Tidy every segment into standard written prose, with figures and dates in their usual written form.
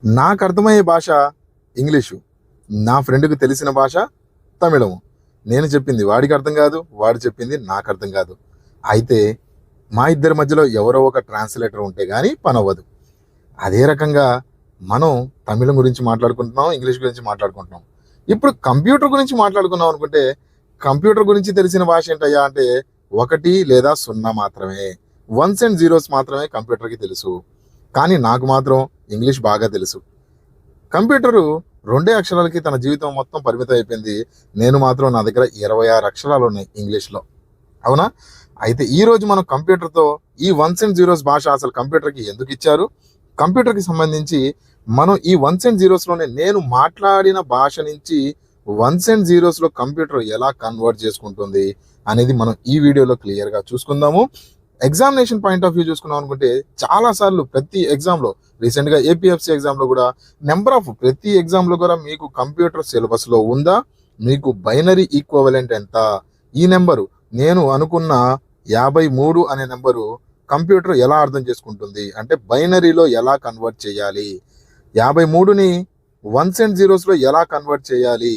నాకు అర్థమయ్యే భాష ఇంగ్లీషు. నా ఫ్రెండ్‌కి తెలిసిన భాష తమిళము. నేను చెప్పింది వాడికి అర్థం కాదు. వాడు చెప్పింది నాకు అర్థం కాదు. అయితే మా ఇద్దరి మధ్యలో ఎవరో ఒక ట్రాన్స్‌లేటర్ ఉంటే గాని పనవ్వదు. అదే రకంగా మనం తమిళం గురించి మాట్లాడుకుంటున్నాం. ఇంగ్లీష్ గురించి మాట్లాడుకుంటున్నాం. ఇప్పుడు కంప్యూటర్ గురించి మాట్లాడుకుందాం అనుకుంటే, కంప్యూటర్ గురించి తెలిసిన భాష ఏంటయ్యా అంటే 1 లేదా 0 మాత్రమే. వన్స్ అండ్ జీరోస్ మాత్రమే కంప్యూటర్‌కి తెలుసు. కానీ నాకు మాత్రం ఇంగ్లీష్ బాగా తెలుసు. కంప్యూటరు 2 అక్షరాలకి తన జీవితం మొత్తం పరిమితం అయిపోయింది. నేను మాత్రం నా దగ్గర 26 అక్షరాలు ఉన్నాయి ఇంగ్లీష్‌లో. అవునా? అయితే ఈరోజు మనం కంప్యూటర్‌తో ఈ వన్స్ అండ్ జీరోస్ భాష అసలు కంప్యూటర్‌కి ఎందుకు ఇచ్చారు? కంప్యూటర్‌కి సంబంధించి మనం ఈ వన్స్ అండ్ జీరోస్‌లోనే నేను మాట్లాడిన భాష నుంచి వన్స్ అండ్ జీరోస్‌లో కంప్యూటర్ ఎలా కన్వర్ట్ చేసుకుంటుంది అనేది మనం ఈ వీడియోలో క్లియర్‌గా చూసుకుందాము. ఎగ్జామినేషన్ పాయింట్ ఆఫ్ వ్యూ చూసుకున్నాం అనుకుంటే చాలా సార్లు ప్రతి ఎగ్జామ్‌లో రీసెంట్‌గా ఏపీఎఫ్‌సీ ఎగ్జామ్‌లో కూడా ప్రతి ఎగ్జామ్‌లో కూడా మీకు కంప్యూటర్ సిలబస్‌లో ఉందా? మీకు బైనరీ ఈక్వివలెంట్ ఎంత? ఈ నెంబరు నేను అనుకున్న 53 అనే నెంబరు కంప్యూటర్ ఎలా అర్థం చేసుకుంటుంది అంటే బైనరీలో ఎలా కన్వర్ట్ చేయాలి, 53ని వన్స్ అండ్ జీరోస్లో ఎలా కన్వర్ట్ చేయాలి,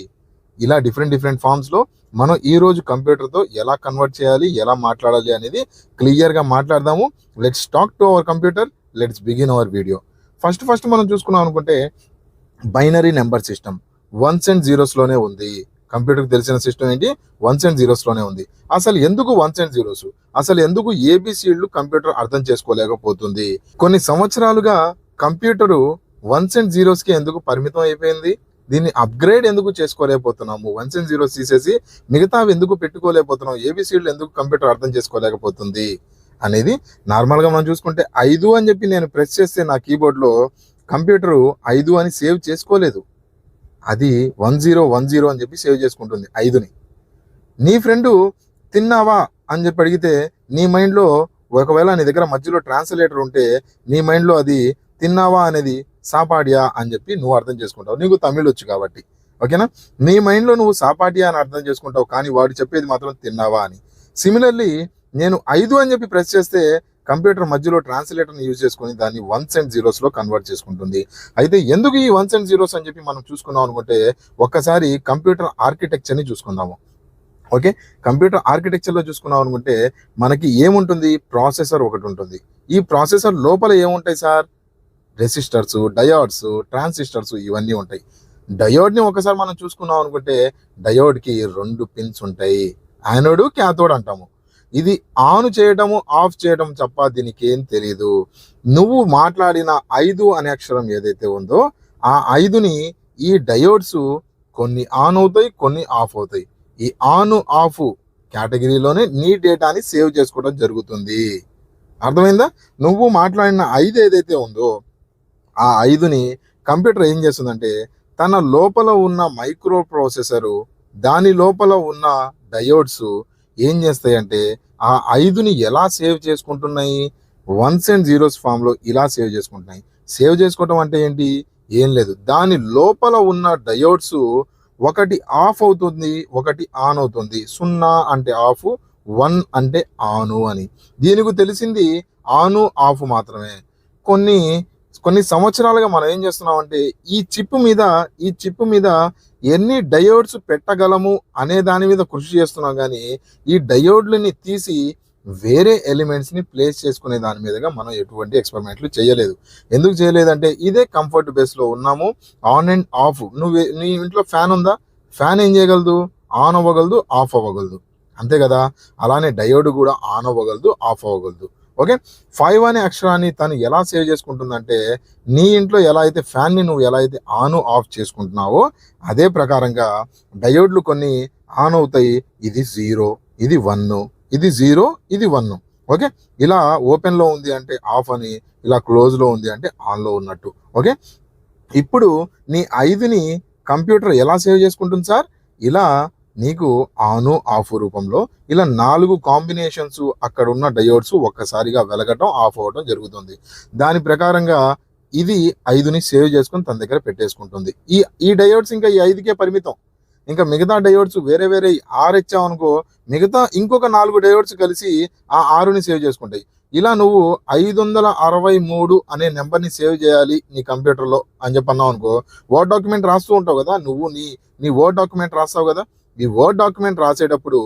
ఇలా డిఫరెంట్ ఫామ్స్లో మనం ఈరోజు కంప్యూటర్తో ఎలా కన్వర్ట్ చేయాలి, ఎలా మాట్లాడాలి అనేది క్లియర్గా మాట్లాడదాము. Let's talk to our computer. Let's begin our video. First మనం చూసుకున్నాం అనుకుంటే binary number system ones and జీరోస్లోనే ఉంది. కంప్యూటర్కి తెలిసిన సిస్టమ్ ఏంటి? వన్స్ అండ్ జీరోస్లోనే ఉంది. అసలు ఎందుకు వన్స్ అండ్ జీరోస్? అసలు ఎందుకు ఏబిసిడ్లు కంప్యూటర్ అర్థం చేసుకోలేకపోతుంది? కొన్ని సంవత్సరాలుగా కంప్యూటరు వన్స్ అండ్ జీరోస్కి ఎందుకు పరిమితం అయిపోయింది? దీన్ని అప్గ్రేడ్ ఎందుకు చేసుకోలేకపోతున్నాము? వన్స్ అండ్ జీరోస్ తీసేసి మిగతావి ఎందుకు పెట్టుకోలేకపోతున్నాం? ఏబిసిడ్లు ఎందుకు కంప్యూటర్ అర్థం చేసుకోలేకపోతుంది అనేది నార్మల్గా మనం చూసుకుంటే 5 అని చెప్పి నేను ప్రెస్ చేస్తే నా కీబోర్డ్లో కంప్యూటరు 5 అని సేవ్ చేసుకోలేదు. అది 1010 అని చెప్పి సేవ్ చేసుకుంటుంది 5ని. నీ ఫ్రెండు తిన్నావా అని చెప్పి అడిగితే నీ మైండ్లో ఒకవేళ నీ దగ్గర మధ్యలో ట్రాన్స్లేటర్ ఉంటే నీ మైండ్లో అది తిన్నావా అనేది సాపాడియా అని చెప్పి నువ్వు అర్థం చేసుకుంటావు. నీకు తమిళ్ వచ్చు కాబట్టి, ఓకేనా? నీ మైండ్లో నువ్వు సాపాడియా అని అర్థం చేసుకుంటావు, కానీ వాడు చెప్పేది మాత్రం తిన్నావా అని. సిమిలర్లీ నేను 5 అని చెప్పి ప్రెస్ చేస్తే కంప్యూటర్ మధ్యలో ట్రాన్స్లేటర్ని యూజ్ చేసుకొని దాన్ని వన్స్ అండ్ జీరోస్లో కన్వర్ట్ చేసుకుంటుంది. అయితే ఎందుకు ఈ వన్స్ అండ్ జీరోస్ అని చెప్పి మనం చూసుకున్నాం అనుకుంటే ఒక్కసారి కంప్యూటర్ ఆర్కిటెక్చర్ని చూసుకుందాము. ఓకే, కంప్యూటర్ ఆర్కిటెక్చర్లో చూసుకున్నాం అనుకుంటే మనకి ఏముంటుంది? ప్రాసెసర్ ఒకటి ఉంటుంది. ఈ ప్రాసెసర్ లోపల ఏముంటాయి సార్? రెసిస్టర్స్, డయోడ్స్, ట్రాన్సిస్టర్స్ ఇవన్నీ ఉంటాయి. డయోడ్ని ఒకసారి మనం చూసుకున్నాం అనుకుంటే డయోడ్కి 2 పిన్స్ ఉంటాయి. యానోడ్, క్యాథోడ్ అంటాము. ఇది ఆన్ చేయడము, ఆఫ్ చేయడం తప్ప దీనికి ఏం తెలియదు. నువ్వు మాట్లాడిన 5 అనే అక్షరం ఏదైతే ఉందో ఆ 5ని ఈ డయోడ్స్ కొన్ని ఆన్ అవుతాయి, కొన్ని ఆఫ్ అవుతాయి. ఈ ఆన్ ఆఫ్ కేటగిరీలోనే నీ డేటాని సేవ్ చేసుకోవడం జరుగుతుంది. అర్థమైందా? నువ్వు మాట్లాడిన 5 ఏదైతే ఉందో ఆ 5ని కంప్యూటర్ ఏం చేస్తుందంటే తన లోపల ఉన్న మైక్రో ప్రాసెసరు, దాని లోపల ఉన్న డయోడ్స్ ఏం చేస్తాయంటే ఆ 5ని ఎలా సేవ్ చేసుకుంటున్నాయి? వన్స్ అండ్ జీరోస్ ఫామ్లో ఇలా సేవ్ చేసుకుంటున్నాయి. సేవ్ చేసుకోవటం అంటే ఏంటి? ఏం లేదు, దాని లోపల ఉన్న డయోడ్స్ ఒకటి ఆఫ్ అవుతుంది, ఒకటి ఆన్ అవుతుంది. 0 అంటే ఆఫ్, 1 అంటే ఆను అని. దీనికి తెలిసింది ఆను ఆఫ్ మాత్రమే. కొన్ని సంవత్సరాలుగా మనం ఏం చేస్తున్నామంటే ఈ చిప్ మీద ఎన్ని డయోడ్స్ పెట్టగలము అనే దాని మీద కృషి చేస్తున్నాం, కానీ ఈ డయోడ్లని తీసి వేరే ఎలిమెంట్స్ని ప్లేస్ చేసుకునే దాని మీదగా మనం ఎటువంటి ఎక్స్పెరిమెంట్లు చేయలేదు. ఎందుకు చేయలేదంటే ఇదే కంఫర్ట్ బేస్లో ఉన్నాము. On and of. నీ ఇంట్లో ఫ్యాన్ ఉందా? ఫ్యాన్ ఏం చేయగలదు? ఆన్ అవ్వగలదు, ఆఫ్ అవ్వగలదు, అంతే కదా? అలానే డయోడ్ కూడా ఆన్ అవ్వగలదు, ఆఫ్ అవ్వగలదు. ఓకే, 5 అనే అక్షరాన్ని తను ఎలా సేవ్ చేసుకుంటుందంటే నీ ఇంట్లో ఎలా అయితే ఫ్యాన్ని నువ్వు ఎలా అయితే ఆన్ ఆఫ్ చేసుకుంటున్నావో అదే ప్రకారంగా డయోడ్లు కొన్ని ఆన్ అవుతాయి. ఇది 0, ఇది 1, ఇది 0, ఇది 1. ఓకే, ఇలా ఓపెన్లో ఉంది అంటే ఆఫ్ అని, ఇలా క్లోజ్లో ఉంది అంటే ఆన్లో ఉన్నట్టు. ఓకే, ఇప్పుడు నీ 5ని కంప్యూటర్ ఎలా సేవ్ చేసుకుంటుంది సార్? ఇలా నీకు ఆను ఆఫ్ రూపంలో ఇలా 4 కాంబినేషన్స్ అక్కడ ఉన్న డయోడ్స్ ఒక్కసారిగా వెలగటం, ఆఫ్ అవ్వటం జరుగుతుంది. దాని ప్రకారంగా ఇది 5ని సేవ్ చేసుకొని తన దగ్గర పెట్టేసుకుంటుంది. ఈ డయోడ్స్ ఇంకా ఈ 5కే పరిమితం. ఇంకా మిగతా డయోడ్స్ వేరే 6 ఇచ్చామనుకో మిగతా ఇంకొక 4 డయోడ్స్ కలిసి ఆ 6ని సేవ్ చేసుకుంటాయి. ఇలా నువ్వు 563 అనే నెంబర్ని సేవ్ చేయాలి నీ కంప్యూటర్లో అని చెప్పి అన్నావు అనుకో, వర్డ్ డాక్యుమెంట్ రాస్తూ ఉంటావు కదా నువ్వు, నీ వర్డ్ డాక్యుమెంట్ రాస్తావు కదా. ఈ వర్డ్ డాక్యుమెంట్ రాసేటప్పుడు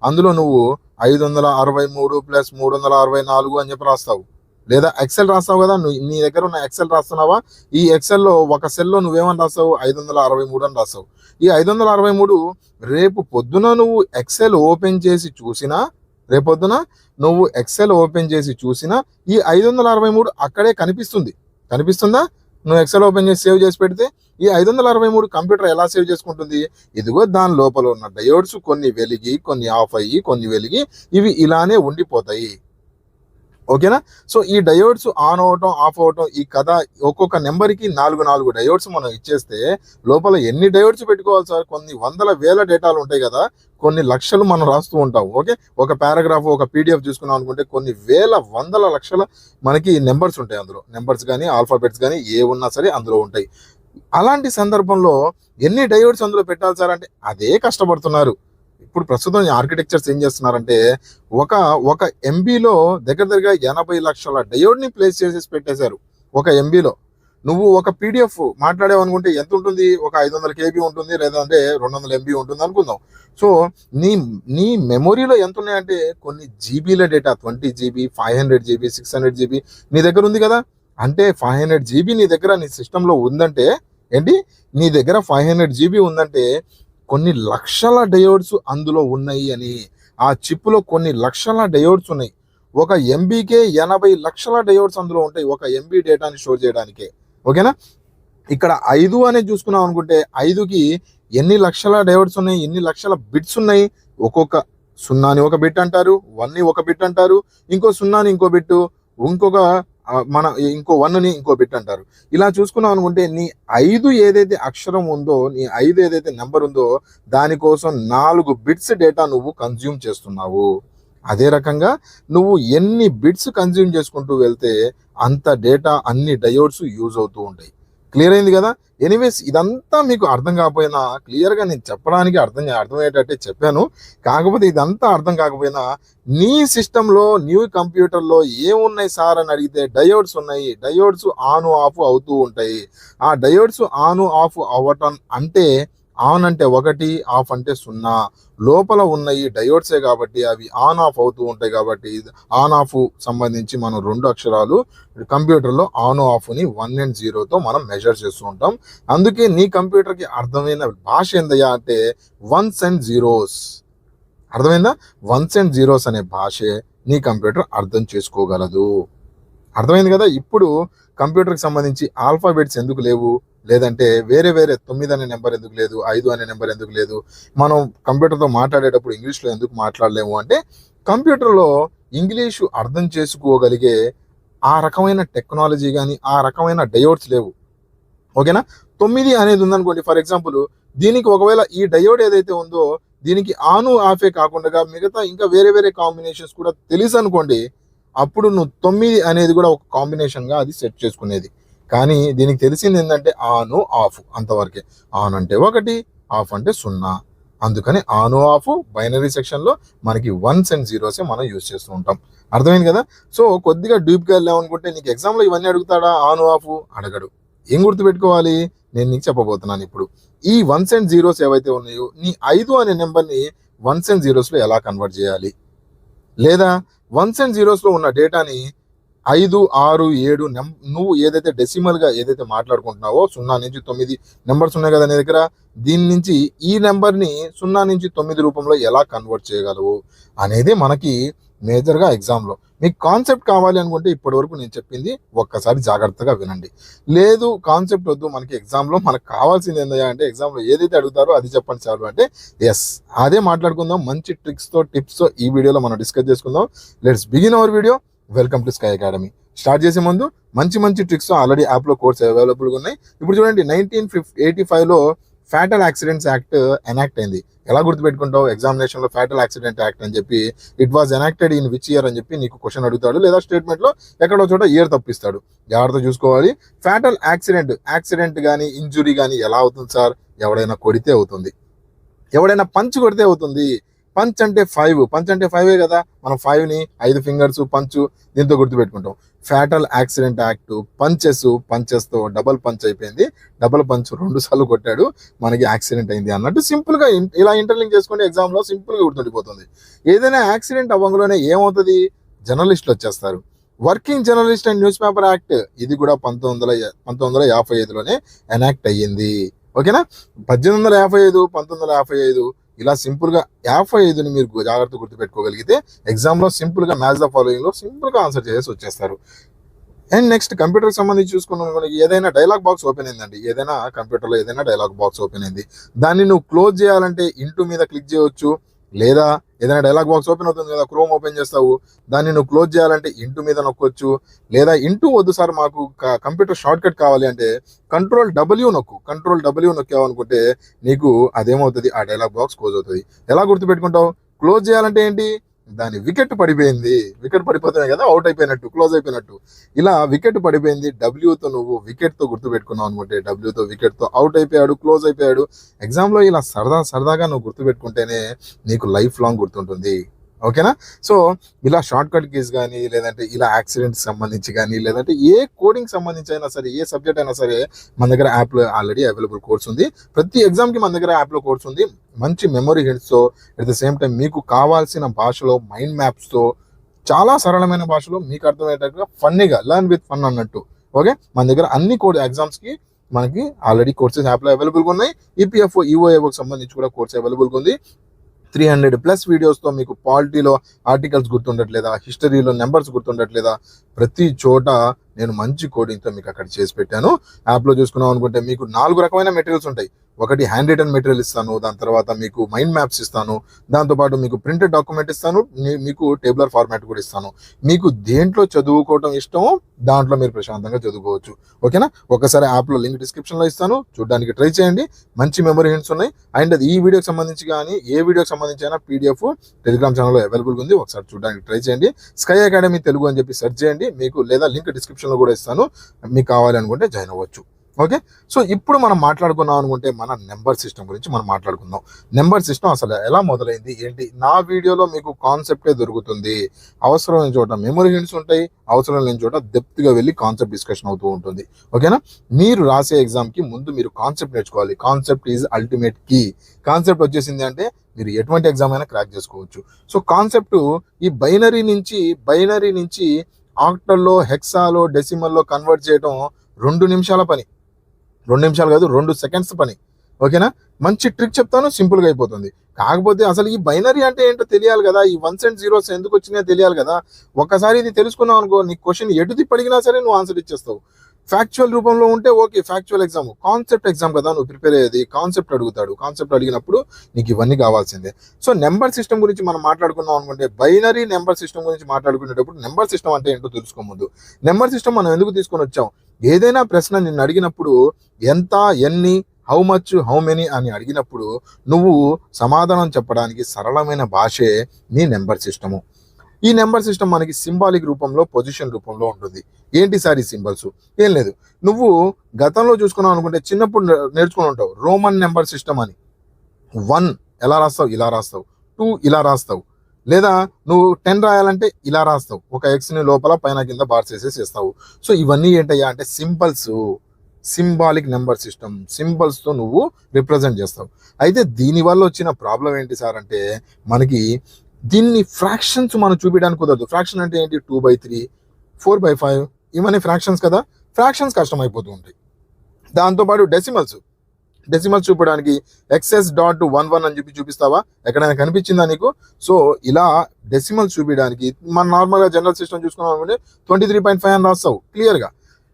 అందులో నువ్వు 563 + 364 అని చెప్పి రాస్తావు. లేదా ఎక్సెల్ రాస్తావు కదా, నీ దగ్గర ఉన్న ఎక్సెల్ రాస్తున్నావా, ఈ ఎక్సెల్లో ఒక సెల్లో నువ్వేమని రాస్తావు, 563 అని రాస్తావు. ఈ 563 రేపు పొద్దున నువ్వు ఎక్సెల్ ఓపెన్ చేసి చూసినా, రేపొద్దున నువ్వు ఎక్సెల్ ఓపెన్ చేసి చూసినా ఈ 563 అక్కడే కనిపిస్తుందా? నువ్వు ఎక్సెల్ ఓపెన్ చేసి సేవ్ చేసి పెడితే ఈ 563 కంప్యూటర్ ఎలా సేవ్ చేసుకుంటుంది, ఇదిగో దాని లోపల ఉన్న డయోడ్స్ కొన్ని వెలిగి, కొన్ని ఆఫ్ అయ్యి, కొన్ని వెలిగి, ఇవి ఇలానే ఉండిపోతాయి. ఓకేనా. సో ఈ డయోడ్స్ ఆన్ అవటం ఆఫ్ అవటం ఈ కథ, ఒక్కొక్క నెంబర్కి 4 డయోడ్స్ మనం ఇచ్చేస్తే లోపల ఎన్ని డయోడ్స్ పెట్టుకోవాలి సార్, కొన్ని వందల వేల డేటాలు ఉంటాయి కదా, కొన్ని లక్షలు మనం రాస్తూ ఉంటాం. ఓకే, ఒక పారాగ్రాఫ్ ఒక పీడిఎఫ్ చూసుకున్నాం అనుకుంటే కొన్ని వేల వందల లక్షల మనకి నెంబర్స్ ఉంటాయి అందులో, నెంబర్స్ కానీ ఆల్ఫాబెట్స్ కానీ ఏ ఉన్నా సరే అందులో ఉంటాయి. అలాంటి సందర్భంలో ఎన్ని డయోడ్స్ అందులో పెట్టాలి సార్ అంటే అదే కష్టపడుతున్నారు. ఇప్పుడు ప్రస్తుతం ఆర్కిటెక్చర్స్ ఏం చేస్తున్నారంటే ఒక ఎంబీలో దగ్గర 80 లక్షల డయోడ్ని ప్లేస్ చేసేసి పెట్టేశారు ఒక ఎంబీలో. నువ్వు ఒక పీడిఎఫ్ మాట్లాడావు అనుకుంటే ఎంత ఉంటుంది, ఒక 500 KB ఉంటుంది, లేదంటే 200 MB ఉంటుంది అనుకుందాం. సో నీ మెమొరీలో ఎంత ఉన్నాయంటే కొన్ని జీబీల డేటా, 20 GB, 500 GB, 600 GB నీ దగ్గర ఉంది కదా. అంటే 500 GB నీ దగ్గర నీ సిస్టంలో ఉందంటే ఏంటి, నీ దగ్గర 500 GB ఉందంటే కొన్ని లక్షల డయోడ్స్ అందులో ఉన్నాయి అని. ఆ చిప్లో కొన్ని లక్షల డయోడ్స్ ఉన్నాయి. ఒక ఎంబీకే 80 లక్షల డయోడ్స్ అందులో ఉంటాయి ఒక ఎంబీ డేటాని స్టోర్ చేయడానికే. ఓకేనా. ఇక్కడ 5 అనేది చూసుకున్నాం అనుకుంటే 5కి ఎన్ని లక్షల డయోడ్స్ ఉన్నాయి, ఎన్ని లక్షల బిట్స్ ఉన్నాయి. ఒక్కొక్క 0ని ఒక బిట్ అంటారు, 1ని ఒక బిట్ అంటారు, ఇంకో 0ని ఇంకో బిట్టు, ఇంకో 1ని ఇంకో బిట్ అంటారు. ఇలా చూసుకున్నాం అనుకుంటే నీ 5 ఏదైతే అక్షరం ఉందో, నీ 5 ఏదైతే నెంబర్ ఉందో దానికోసం 4 బిట్స్ డేటా నువ్వు కన్జ్యూమ్ చేస్తున్నావు. అదే రకంగా నువ్వు ఎన్ని బిట్స్ కన్జ్యూమ్ చేసుకుంటూ వెళ్తే అంత డేటా, అన్ని డయోడ్స్ యూజ్ అవుతూ ఉంటాయి. క్లియర్ అయింది కదా. ఎనీవేస్ ఇదంతా మీకు అర్థం కాకపోయినా క్లియర్గా నేను చెప్పడానికి అర్థమయ్యేటట్టే చెప్పాను. కాకపోతే ఇదంతా అర్థం కాకపోయినా నీ సిస్టంలో న్యూ కంప్యూటర్లో ఏమున్నాయి సార్ అని అడిగితే డయోడ్స్ ఉన్నాయి. డయోడ్స్ ఆన్ ఆఫ్ అవుతూ ఉంటాయి. ఆ డయోడ్స్ ఆన్ ఆఫ్ అవ్వటం అంటే ఆన్ అంటే 1, ఆఫ్ అంటే 0. లోపల ఉన్నాయి డయోడ్సే కాబట్టి అవి ఆన్ ఆఫ్ అవుతూ ఉంటాయి. కాబట్టి ఆన్ ఆఫ్ సంబంధించి మనం 2 అక్షరాలు కంప్యూటర్లో ఆన్ ఆఫ్ని 1 and 0తో మనం మెజర్ చేస్తూ ఉంటాం. అందుకే నీ కంప్యూటర్కి అర్థమైన భాష ఏందయ్యా అంటే 1s and 0s. అర్థమైందా? 1s and 0s అనే భాషే నీ కంప్యూటర్ అర్థం చేసుకోగలదు. అర్థమైంది కదా. ఇప్పుడు కంప్యూటర్కి సంబంధించి ఆల్ఫాబెట్స్ ఎందుకు లేవు, లేదంటే వేరే 9 అనే నెంబర్ ఎందుకు లేదు, 5 అనే నెంబర్ ఎందుకు లేదు, మనం కంప్యూటర్తో మాట్లాడేటప్పుడు ఇంగ్లీష్లో ఎందుకు మాట్లాడలేము అంటే కంప్యూటర్లో ఇంగ్లీషు అర్థం చేసుకోగలిగే ఆ రకమైన టెక్నాలజీ కానీ ఆ రకమైన డయోడ్స్ లేవు. ఓకేనా. 9 అనేది ఉందనుకోండి ఫర్ ఎగ్జాంపుల్, దీనికి ఒకవేళ ఈ డయోడ్ ఏదైతే ఉందో దీనికి ఆను ఆఫే కాకుండా మిగతా ఇంకా వేరే కాంబినేషన్స్ కూడా తెలుసు అనుకోండి, అప్పుడు నువ్వు 9 అనేది కూడా ఒక కాంబినేషన్గా అది సెట్ చేసుకునేది. కానీ దీనికి తెలిసింది ఏంటంటే ఆను ఆఫ్ అంతవరకే. ఆన్ అంటే 1, ఆఫ్ అంటే 0. అందుకని ఆను ఆఫ్ బైనరీ సెక్షన్లో మనకి 1s and 0s మనం యూజ్ చేస్తూ ఉంటాం. అర్థమైంది కదా. సో కొద్దిగా డీప్గా వెళ్ళామనుకుంటే నీకు ఎగ్జామ్లో ఇవన్నీ అడుగుతాడా, ఆను ఆఫ్ అడగడు. ఏం గుర్తుపెట్టుకోవాలి, నేను నీకు చెప్పబోతున్నాను ఇప్పుడు. ఈ 1s and 0s ఏవైతే ఉన్నాయో నీ 5 అనే నెంబర్ని 1s and 0sలో ఎలా కన్వర్ట్ చేయాలి, లేదా 1s and 0sలో ఉన్న డేటాని 5, 6, 7 నువ్వు ఏదైతే డెసిమల్గా ఏదైతే మాట్లాడుకుంటున్నావో 0 నుంచి 9 నెంబర్స్ ఉన్నాయి కదా నీ దగ్గర, దీని నుంచి ఈ నెంబర్ని 0 నుంచి 9 రూపంలో ఎలా కన్వర్ట్ చేయగలవు అనేది మనకి మేజర్గా ఎగ్జామ్లో. మీకు కాన్సెప్ట్ కావాలి అనుకుంటే ఇప్పటి వరకు నేను చెప్పింది ఒక్కసారి జాగ్రత్తగా వినండి. లేదు కాన్సెప్ట్ వద్దు, మనకి ఎగ్జామ్లో మనకు కావాల్సింది ఏంటంటే అంటే ఎగ్జామ్లో ఏదైతే అడుగుతారో అది చెప్పండి చాలు అంటే ఎస్ అదే మాట్లాడుకుందాం. మంచి ట్రిక్స్తో టిప్స్తో ఈ వీడియోలో మనం డిస్కస్ చేసుకుందాం. Let's begin our video. Welcome to sky academy. Start చేసే ముందు మంచి ట్రిక్స్ ఆల్రెడీ యాప్లో కోర్స్ అవైలబుల్గా ఉన్నాయి. ఇప్పుడు చూడండి 1985లో ఫ్యాటల్ యాక్సిడెంట్స్ యాక్ట్ ఎనాక్ట్ అయింది. ఎలా గుర్తుపెట్టుకుంటావు ఎగ్జామినేషన్లో ఫ్యాటల్ యాక్సిడెంట్ యాక్ట్ అని చెప్పి, it was enacted in which year అని చెప్పి నీకు క్వశ్చన్ అడుగుతాడు, లేదా స్టేట్మెంట్లో ఎక్కడో చోట ఇయర్ తప్పిస్తాడు. జాగ్రత్త చూసుకోవాలి. ఫ్యాటల్ యాక్సిడెంట్ కానీ ఇంజురీ కానీ ఎలా అవుతుంది సార్, ఎవడైనా కొడితే అవుతుంది, ఎవడైనా పంచ్ కొడితే అవుతుంది, పంచ్ అంటే 5, పంచ్ అంటే 5 కదా, మనం 5ని 5 ఫింగర్స్ పంచు దీంతో గుర్తుపెట్టుకుంటాం. ఫ్యాటల్ యాక్సిడెంట్ యాక్ట్, పంచెస్తో డబల్ పంచ్ అయిపోయింది, డబల్ పంచ్ 2 సార్లు కొట్టాడు, మనకి యాక్సిడెంట్ అయింది అన్నట్టు సింపుల్గా ఇలా ఇంటర్లింక్ చేసుకుంటే ఎగ్జామ్లో సింపుల్గా గుర్తుండిపోతుంది. ఏదైనా యాక్సిడెంట్ అవ్వగానే ఏమవుతుంది, జర్నలిస్టులు వచ్చేస్తారు. Working journalist and news paper act, ఇది కూడా 1955లోనే ఎనాక్ట్ అయ్యింది. ఓకేనా, 1855, 1955 ఇలా సింపుల్గా 55ని మీరు జాగ్రత్త గుర్తుపెట్టుకోగలిగితే ఎగ్జామ్లో సింపుల్గా మ్యాచ్ ద ఫాలోయింగ్లో సింపుల్గా ఆన్సర్ చేసి వచ్చేస్తారు. అండ్ నెక్స్ట్ కంప్యూటర్కి సంబంధించి చూసుకున్నాం, ఏదైనా డైలాగ్ బాక్స్ ఓపెన్ అయిందండి, ఏదైనా కంప్యూటర్లో ఏదైనా డైలాగ్ బాక్స్ ఓపెన్ అయింది, దాన్ని నువ్వు క్లోజ్ చేయాలంటే ఇంటూ మీద క్లిక్ చేయవచ్చు, లేదా ఏదైనా డైలాగ్ బాక్స్ ఓపెన్ అవుతుంది కదా, క్రోమ్ ఓపెన్ చేస్తావు, దాన్ని నువ్వు క్లోజ్ చేయాలంటే ఇంటూ మీద నొక్కొచ్చు, లేదా ఇంటూ వద్దు సార్ మాకు కంప్యూటర్ షార్ట్ కట్ కావాలి అంటే కంట్రోల్ డబ్ల్యూ నొక్కావు అనుకుంటే నీకు అదేమవుతుంది, ఆ డైలాగ్ బాక్స్ క్లోజ్ అవుతుంది. ఎలా గుర్తుపెట్టుకుంటావు, క్లోజ్ చేయాలంటే ఏంటి, దాని వికెట్ పడిపోయింది, వికెట్ పడిపోతే కదా అవుట్ అయిపోయినట్టు, క్లోజ్ అయిపోయినట్టు. ఇలా వికెట్ పడిపోయింది, డబ్ల్యూతో నువ్వు వికెట్తో గుర్తుపెట్టుకున్నావు అనుకుంటే డబ్ల్యూతో వికెట్తో అవుట్ అయిపోయాడు, క్లోజ్ అయిపోయాడు. ఎగ్జామ్లో ఇలా సరదాగా నువ్వు గుర్తుపెట్టుకుంటేనే నీకు లైఫ్ లాంగ్ గుర్తుంటుంది. ఓకేనా, సో ఇలా షార్ట్ కట్ కీస్ కానీ, లేదంటే ఇలా యాక్సిడెంట్స్ సంబంధించి కానీ, లేదంటే ఏ కోడింగ్ సంబంధించి అయినా సరే, ఏ సబ్జెక్ట్ అయినా సరే మన దగ్గర యాప్లో ఆల్రెడీ అవైలబుల్ కోర్స్ ఉంది. ప్రతి ఎగ్జామ్కి మన దగ్గర యాప్లో కోర్స్ ఉంది, మంచి మెమరీ హింట్స్తో, అట్ ద సేమ్ టైం మీకు కావాల్సిన భాషలో మైండ్ మ్యాప్స్తో, చాలా సరళమైన భాషలో మీకు అర్థమయ్యేటట్టుగా ఫన్నీగా, లర్న్ విత్ ఫన్ అన్నట్టు. ఓకే, మన దగ్గర అన్ని ఎగ్జామ్స్కి మనకి ఆల్రెడీ కోర్సెస్ యాప్లో అవైలబుల్గా ఉన్నాయి. ఈపీఎఫ్ఓ, ఈఓఏఓకి సంబంధించి కూడా కోర్స్ అవైలబుల్గా ఉంది. 300+ వీడియోస్తో మీకు పాలిటీలో ఆర్టికల్స్ గుర్తుండట్లేదా, హిస్టరీలో నెంబర్స్ గుర్తుండట్లేదా, ప్రతి చోట నేను మంచి కోడింగ్తో మీకు అక్కడ చేసి పెట్టాను. యాప్లో చూసుకున్నాం అనుకుంటే మీకు 4 రకమైన మెటీరియల్స్ ఉంటాయి. ఒకటి హ్యాండ్ రిటన్ మెటీరియల్ ఇస్తాను, దాని తర్వాత మీకు మైండ్ మ్యాప్స్ ఇస్తాను, దాంతోపాటు మీకు ప్రింటెడ్ డాక్యుమెంట్ ఇస్తాను, మీకు టేబులర్ ఫార్మాట్ కూడా ఇస్తాను. మీకు దేంట్లో చదువుకోవటం ఇష్టమో దాంట్లో మీరు ప్రశాంతంగా చదువుకోవచ్చు. ఓకేనా, ఒకసారి యాప్లో లింక్ డిస్క్రిప్షన్లో ఇస్తాను, చూడడానికి ట్రై చేయండి. మంచి మెమరీ హింట్స్ ఉన్నాయి. అండ్ అది ఈ వీడియోకి సంబంధించి కానీ ఏ వీడియోకి సంబంధించి అయినా పీడిఎఫ్ టెలిగ్రామ్ ఛానల్లో అవైలబుల్గా ఉంది, ఒకసారి చూడడానికి ట్రై చేయండి. స్కై అకాడమీ తెలుగు అని చెప్పి సెర్చ్ చేయండి మీకు, లేదా లింక్ డిస్క్రిప్షన్లో కూడా ఇస్తాను, మీకు కావాలి అనుకుంటే జాయిన్ అవ్వచ్చు. ఓకే, సో ఇప్పుడు మనం మాట్లాడుకున్నాం అనుకుంటే మన నెంబర్ సిస్టమ్ గురించి మనం మాట్లాడుకుందాం. నెంబర్ సిస్టమ్ అసలు ఎలా మొదలైంది ఏంటి, నా వీడియోలో మీకు కాన్సెప్టే దొరుకుతుంది. అవసరమైన చోట మెమరీ హింట్స్ ఉంటాయి, అవసరం లేని చోట డెప్త్గా వెళ్ళి కాన్సెప్ట్ డిస్కషన్ అవుతూ ఉంటుంది. ఓకేనా, మీరు రాసే ఎగ్జామ్కి ముందు మీరు కాన్సెప్ట్ నేర్చుకోవాలి. Concept is ultimate key. Concept వచ్చేసింది అంటే మీరు ఎటువంటి ఎగ్జామ్ అయినా క్రాక్ చేసుకోవచ్చు. సో కాన్సెప్ట్ ఈ బైనరీ నుంచి ఆక్టల్లో, హెక్సాలో, డెసిమల్లో కన్వర్ట్ చేయడం 2 నిమిషాల పని. 2 నిమిషాలు కాదు, 2 సెకండ్స్ పని. ఓకేనా, మంచి ట్రిక్ చెప్తాను, సింపుల్గా అయిపోతుంది. కాకపోతే అసలు ఈ బైనరీ అంటే ఏంటో తెలియాలి కదా, ఈ 1s and 0s ఎందుకు వచ్చినాయో తెలియాలి కదా. ఒక్కసారి ఇది తెలుసుకున్నావు అనుకో, నీ క్వశ్చన్ ఎటు తిప్పి అడిగినా సరే నువ్వు ఆన్సర్ ఇచ్చేస్తావు. ఫ్యాక్చువల్ రూపంలో ఉంటే okay, factual exam. Concept exam కదా నువ్వు ప్రిపేర్ అయ్యేది, కాన్సెప్ట్ అడుగుతాడు. కాన్సెప్ట్ అడిగినప్పుడు నీకు ఇవన్నీ కావాల్సిందే. సో నెంబర్ సిస్టమ్ గురించి మనం మాట్లాడుకున్నాం అనుకుంటే, బైనరీ నెంబర్ సిస్టమ్ గురించి మాట్లాడుకునేటప్పుడు నెంబర్ సిస్టమ్ అంటే ఏంటో తెలుసుకోముందు. నెంబర్ సిస్టమ్ మనం ఎందుకు తీసుకొని వచ్చాం, ఏదైనా ప్రశ్న నిన్ను అడిగినప్పుడు ఎంత, ఎన్ని, హౌ మచ్, హౌ మెనీ అని అడిగినప్పుడు నువ్వు సమాధానం చెప్పడానికి సరళమైన భాషే నీ నెంబర్ సిస్టము. ఈ నెంబర్ సిస్టమ్ మనకి సింబాలిక్ రూపంలో, పొజిషన్ రూపంలో ఉంటుంది. ఏంటి సార్ ఈ సింబల్స్, ఏం లేదు, నువ్వు గతంలో చూసుకున్నావు అనుకుంటే చిన్నప్పుడు నేర్చుకుని ఉంటావు రోమన్ నెంబర్ సిస్టమ్ అని. 1 ఎలా రాస్తావు, ఇలా రాస్తావు. 2 ఇలా రాస్తావు, లేదా నువ్వు 10 రాయాలంటే ఇలా రాస్తావు, ఒక ఎక్స్ని లోపల పైన కింద బార్స్ వేసేసేస్తావు. సో ఇవన్నీ ఏంటయ్యా అంటే సింబల్స్, సింబాలిక్ నెంబర్ సిస్టమ్. సింబల్స్తో నువ్వు రిప్రజెంట్ చేస్తావు. అయితే దీనివల్ల వచ్చిన ప్రాబ్లం ఏంటి సార్ అంటే, మనకి దీన్ని ఫ్రాక్షన్స్ మనం చూపించడానికి కుదరదు. ఫ్రాక్షన్ అంటే ఏంటి, 2/3, 4/5 ఇవన్నీ ఫ్రాక్షన్స్ కదా, ఫ్రాక్షన్స్ కష్టమైపోతూ ఉంటాయి. దాంతోపాటు డెసిమల్స్ చూపడానికి XS.11 అని చెప్పి చూపిస్తావా, ఎక్కడైనా కనిపించిందా నీకు? సో ఇలా డెసిమల్స్ చూపించడానికి మన నార్మల్గా జనరల్ సిస్టమ్ చూసుకున్నాం అనుకుంటే 23.5 అని రాస్తావు క్లియర్గా.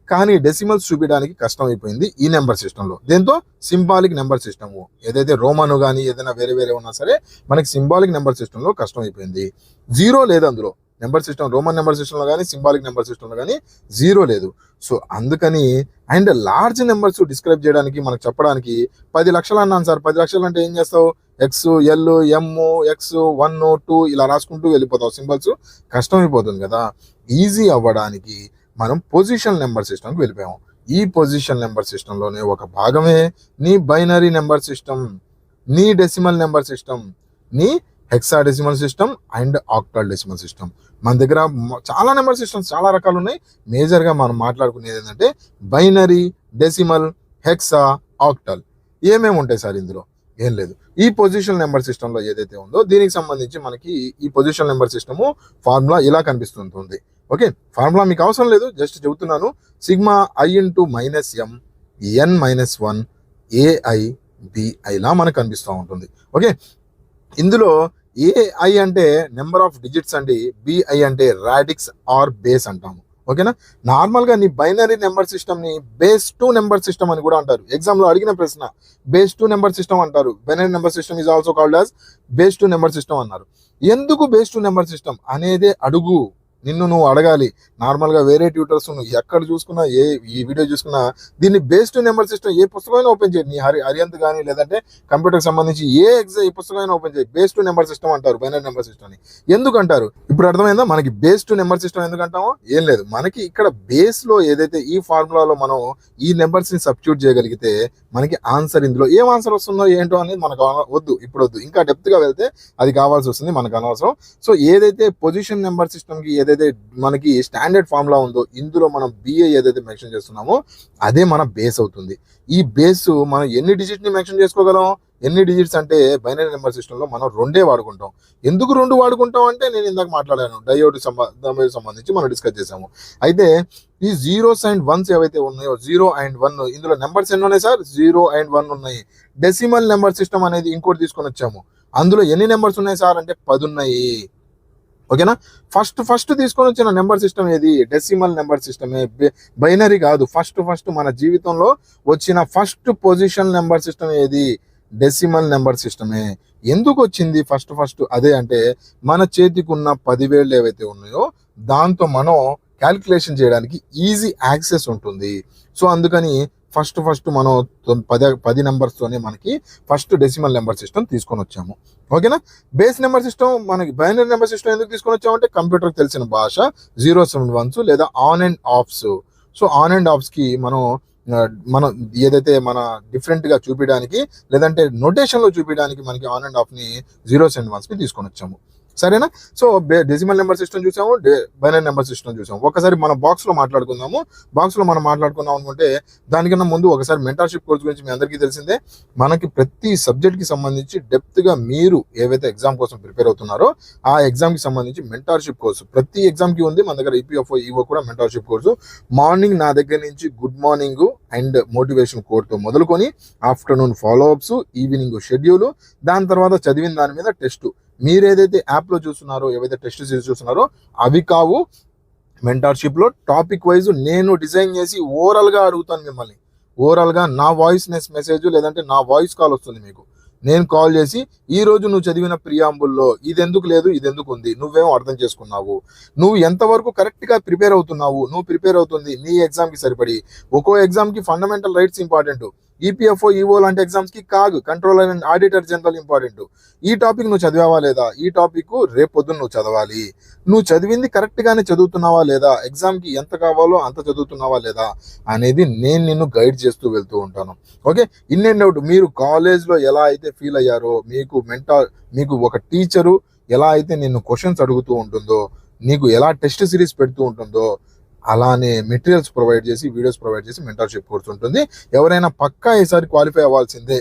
కానీ డెసిమల్స్ చూపించడానికి కష్టం అయిపోయింది ఈ నెంబర్ సిస్టంలో. దేంతో, సింబాలిక్ నెంబర్ సిస్టము. ఏదైతే రోమను కానీ ఏదైనా వేరే ఉన్నా సరే మనకి సింబాలిక్ నెంబర్ సిస్టంలో కష్టం అయిపోయింది. 0 లేదు అందులో. నెంబర్ సిస్టమ్, రోమన్ నెంబర్ సిస్టంలో కానీ సింబాలిక్ నెంబర్ సిస్టంలో కానీ 0 లేదు. సో అందుకని, అండ్ లార్జ్ నెంబర్స్ డిస్క్రైబ్ చేయడానికి మనకు చెప్పడానికి 10 లక్షలు అన్నాను సార్. 10 లక్షలు అంటే ఏం చేస్తావు, X, L, M, X, 1, 2 ఇలా రాసుకుంటూ వెళ్ళిపోతావు. సింబల్స్ కష్టమైపోతుంది కదా. ఈజీ అవ్వడానికి మనం పొజిషన్ నెంబర్ సిస్టమ్కి వెళ్ళిపోయాము. ఈ పొజిషన్ నెంబర్ సిస్టంలోనే ఒక భాగమే నీ బైనరీ నెంబర్ సిస్టమ్, నీ డెసిమల్ నెంబర్ సిస్టమ్, నీ hexadecimal system and octal decimal system. మన దగ్గర చాలా నెంబర్ సిస్టమ్స్ చాలా రకాలు ఉన్నాయి. మేజర్గా మనం మాట్లాడుకునేది ఏంటంటే బైనరీ, డెసిమల్, హెక్సా, ఆక్టల్. ఏమేమి ఉంటాయి సార్ ఇందులో? ఏం లేదు. ఈ పొజిషన్ నెంబర్ సిస్టంలో ఏదైతే ఉందో దీనికి సంబంధించి మనకి ఈ పొజిషన్ నెంబర్ సిస్టము ఫార్ములా ఇలా కనిపిస్తుంటుంది. ఓకే, ఫార్ములా మీకు అవసరం లేదు, జస్ట్ చెబుతున్నాను. Sigma I into minus M N minus 1 AI BI లా మనకు కనిపిస్తూ ఉంటుంది. ఓకే, ఇందులో ఏఐ అంటే నెంబర్ ఆఫ్ డిజిట్స్ అండి, బిఐ అంటే రాడిక్స్ ఆర్ బేస్ అంటాము. ఓకేనా, నార్మల్గా నీ బైనరీ నెంబర్ సిస్టమ్ని బేస్ 2 నెంబర్ సిస్టమ్ అని కూడా అంటారు. ఎగ్జామ్లో అడిగిన ప్రశ్న బేస్ 2 నెంబర్ సిస్టమ్ అంటారు. Binary number system is also called as base 2 number system అన్నారు. ఎందుకు బేస్ 2 నెంబర్ సిస్టమ్ అనేదే అడుగు, నిన్ను నువ్వు అడగాలి. నార్మల్గా వేరే ట్యూటర్స్ నువ్వు ఎక్కడ చూసుకున్నా, ఈ వీడియో చూసుకున్నా దీన్ని బేస్ 2 నెంబర్ సిస్టమ్ ఏ పుస్తకమైనా ఓపెన్ చేయి, నీ హరియంత్ కానీ లేదంటే కంప్యూటర్కి సంబంధించి ఏ పుస్తకమైనా ఓపెన్ చేయి, బేస్ 2 నెంబర్ సిస్టమ్ అంటారు బైనరీ నెంబర్ సిస్టమ్ని. ఎందుకు అంటారు ఇప్పుడు అర్థమైందా? మనకి బేస్ 2 నెంబర్ సిస్టమ్ ఎందుకు అంటామో? ఏం లేదు, మనకి ఇక్కడ బేస్లో ఏదైతే ఈ ఫార్ములాలో మనం ఈ నెంబర్స్ని సబ్స్టిట్యూట్ చేయగలిగితే మనకి ఆన్సర్, ఇందులో ఏం ఆన్సర్ వస్తుందో ఏంటో అనేది మనకు వద్దు, ఇప్పుడు వద్దు, ఇంకా డెప్త్గా వెళ్తే అది కావాల్సి వస్తుంది, మనకు అనవసరం. సో ఏదైతే పొజిషన్ నెంబర్ సిస్టమ్కి ఏదైతే మనకి స్టాండర్డ్ ఫార్ములా ఉందో ఇందులో మనం బిఏ ఏదైతే మెన్షన్ చేస్తున్నామో అదే మన బేస్ అవుతుంది. ఈ బేస్ మనం ఎన్ని డిజిట్ని మెన్షన్ చేసుకోగలం? ఎన్ని డిజిట్స్ అంటే బైనరీ నెంబర్ సిస్టంలో మనం 2 వాడుకుంటాం. ఎందుకు 2 వాడుకుంటాం అంటే నేను ఇందాక మాట్లాడాను, డయోడ్ సంబంధించి మనం డిస్కస్ చేసాము. అయితే ఈ 0s and 1s ఏవైతే ఉన్నాయో 0 and 1 ఇందులో నెంబర్స్ ఎన్ని ఉన్నాయి సార్? 0 and 1 ఉన్నాయి. డెసిమల్ నెంబర్ సిస్టమ్ అనేది ఇంకోటి తీసుకొని వచ్చాము. అందులో ఎన్ని నెంబర్స్ ఉన్నాయి సార్ అంటే 10 ఉన్నాయి. ఓకేనా, ఫస్ట్ తీసుకొని వచ్చిన నెంబర్ సిస్టమ్ ఏది? డెసిమల్ నెంబర్ సిస్టమే, బైనరీ కాదు. ఫస్ట్ మన జీవితంలో వచ్చిన ఫస్ట్ పొజిషన్ నెంబర్ సిస్టమ్ ఏది? డెసిమల్ నెంబర్ సిస్టమే. ఎందుకు వచ్చింది ఫస్ట్? అదే అంటే మన చేతికి ఉన్న 10,000 ఏవైతే ఉన్నాయో దాంతో మనం క్యాల్కులేషన్ చేయడానికి ఈజీ యాక్సెస్ ఉంటుంది. సో అందుకని ఫస్ట్ మనం 10 నెంబర్స్తోనే మనకి ఫస్ట్ డెసిమల్ నెంబర్ సిస్టమ్ తీసుకొని వచ్చాము. ఓకేనా, బేస్ నెంబర్ సిస్టమ్ మనకి బైనరీ నెంబర్ సిస్టమ్ ఎందుకు తీసుకొని వచ్చామంటే కంప్యూటర్కి తెలిసిన భాష 0s and 1s లేదా on and offs. So on and ఆఫ్స్కి మనం ఏదైతే మన డిఫరెంట్గా చూపించడానికి లేదంటే నోటేషన్లో చూపించడానికి మనకి ఆన్ అండ్ ఆఫ్ని 0s and 1sకి తీసుకొని వచ్చాము. సరేనా, సో డెసిమల్ నెంబర్ సిస్టమ్ చూసాము, బైనరీ నెంబర్ సిస్టమ్ చూసాము. ఒకసారి మన బాక్స్లో మాట్లాడుకుందాము. బాక్స్లో మనం మాట్లాడుకుందాం అనుకుంటే దానికన్నా ముందు ఒకసారి మెంటర్షిప్ కోర్స్ గురించి మీ అందరికీ తెలిసిందే. మనకి ప్రతి సబ్జెక్ట్కి సంబంధించి డెప్త్గా మీరు ఏవైతే ఎగ్జామ్ కోసం ప్రిపేర్ అవుతున్నారో ఆ ఎగ్జామ్కి సంబంధించి మెంటర్షిప్ కోర్సు ప్రతి ఎగ్జామ్కి ఉంది. మన దగ్గర ఈపీఎఫ్ఓ ఈవో కూడా మెంటర్షిప్ కోర్సు. మార్నింగ్ నా దగ్గర నుంచి గుడ్ మార్నింగ్ అండ్ మోటివేషన్ కోడ్తో మొదలుకొని ఆఫ్టర్నూన్ ఫాలోఅప్స్, ఈవినింగ్ షెడ్యూల్, దాని తర్వాత చదివిన దాని మీద టెస్ట్. మీరు ఏదైతే యాప్లో చూస్తున్నారో, ఏవైతే టెస్ట్ సిరీస్ చూస్తున్నారో అవి కావు. మెంటర్షిప్లో టాపిక్ వైజ్ నేను డిజైన్ చేసి ఓవరాల్గా అడుగుతాను మిమ్మల్ని. ఓవరాల్గా నా వాయిస్ మెసేజ్ లేదంటే నా వాయిస్ కాల్ వస్తుంది మీకు. నేను కాల్ చేసి ఈ రోజు నువ్వు చదివిన ప్రియాంబుల్లో ఇది ఎందుకు లేదు, ఇది ఎందుకు ఉంది, నువ్వేమో అర్థం చేసుకున్నావు, నువ్వు ఎంతవరకు కరెక్ట్గా ప్రిపేర్ అవుతున్నావు, నువ్వు ప్రిపేర్ అవుతుంది నీ ఎగ్జామ్కి సరిపడి. ఒక్కో ఎగ్జామ్కి fundamental rights important. EPFO EO లాంటి ఎగ్జామ్స్కి కాదు, controller and auditor general important. ఈ టాపిక్ నువ్వు చదివావా లేదా, ఈ టాపిక్ రేపు పొద్దున్న నువ్వు చదవాలి, నువ్వు చదివింది కరెక్ట్గానే చదువుతున్నావా లేదా, ఎగ్జామ్కి ఎంత కావాలో అంత చదువుతున్నావా లేదా అనేది నేను నిన్ను గైడ్ చేస్తూ వెళ్తూ ఉంటాను. ఓకే, ఇన్ అండ్ అవుట్ మీరు కాలేజ్లో ఎలా అయితే ఫీల్ అయ్యారో, మీకు ఒక టీచరు ఎలా అయితే నిన్ను క్వశ్చన్స్ అడుగుతూ ఉంటుందో, నీకు ఎలా టెస్ట్ సిరీస్ పెడుతూ ఉంటుందో అలానే మెటీరియల్స్ ప్రొవైడ్ చేసి, వీడియోస్ ప్రొవైడ్ చేసి మెంటర్షిప్ కోర్స్ ఉంటుంది. ఎవరైనా పక్కా ఈసారి క్వాలిఫై అవ్వాల్సిందే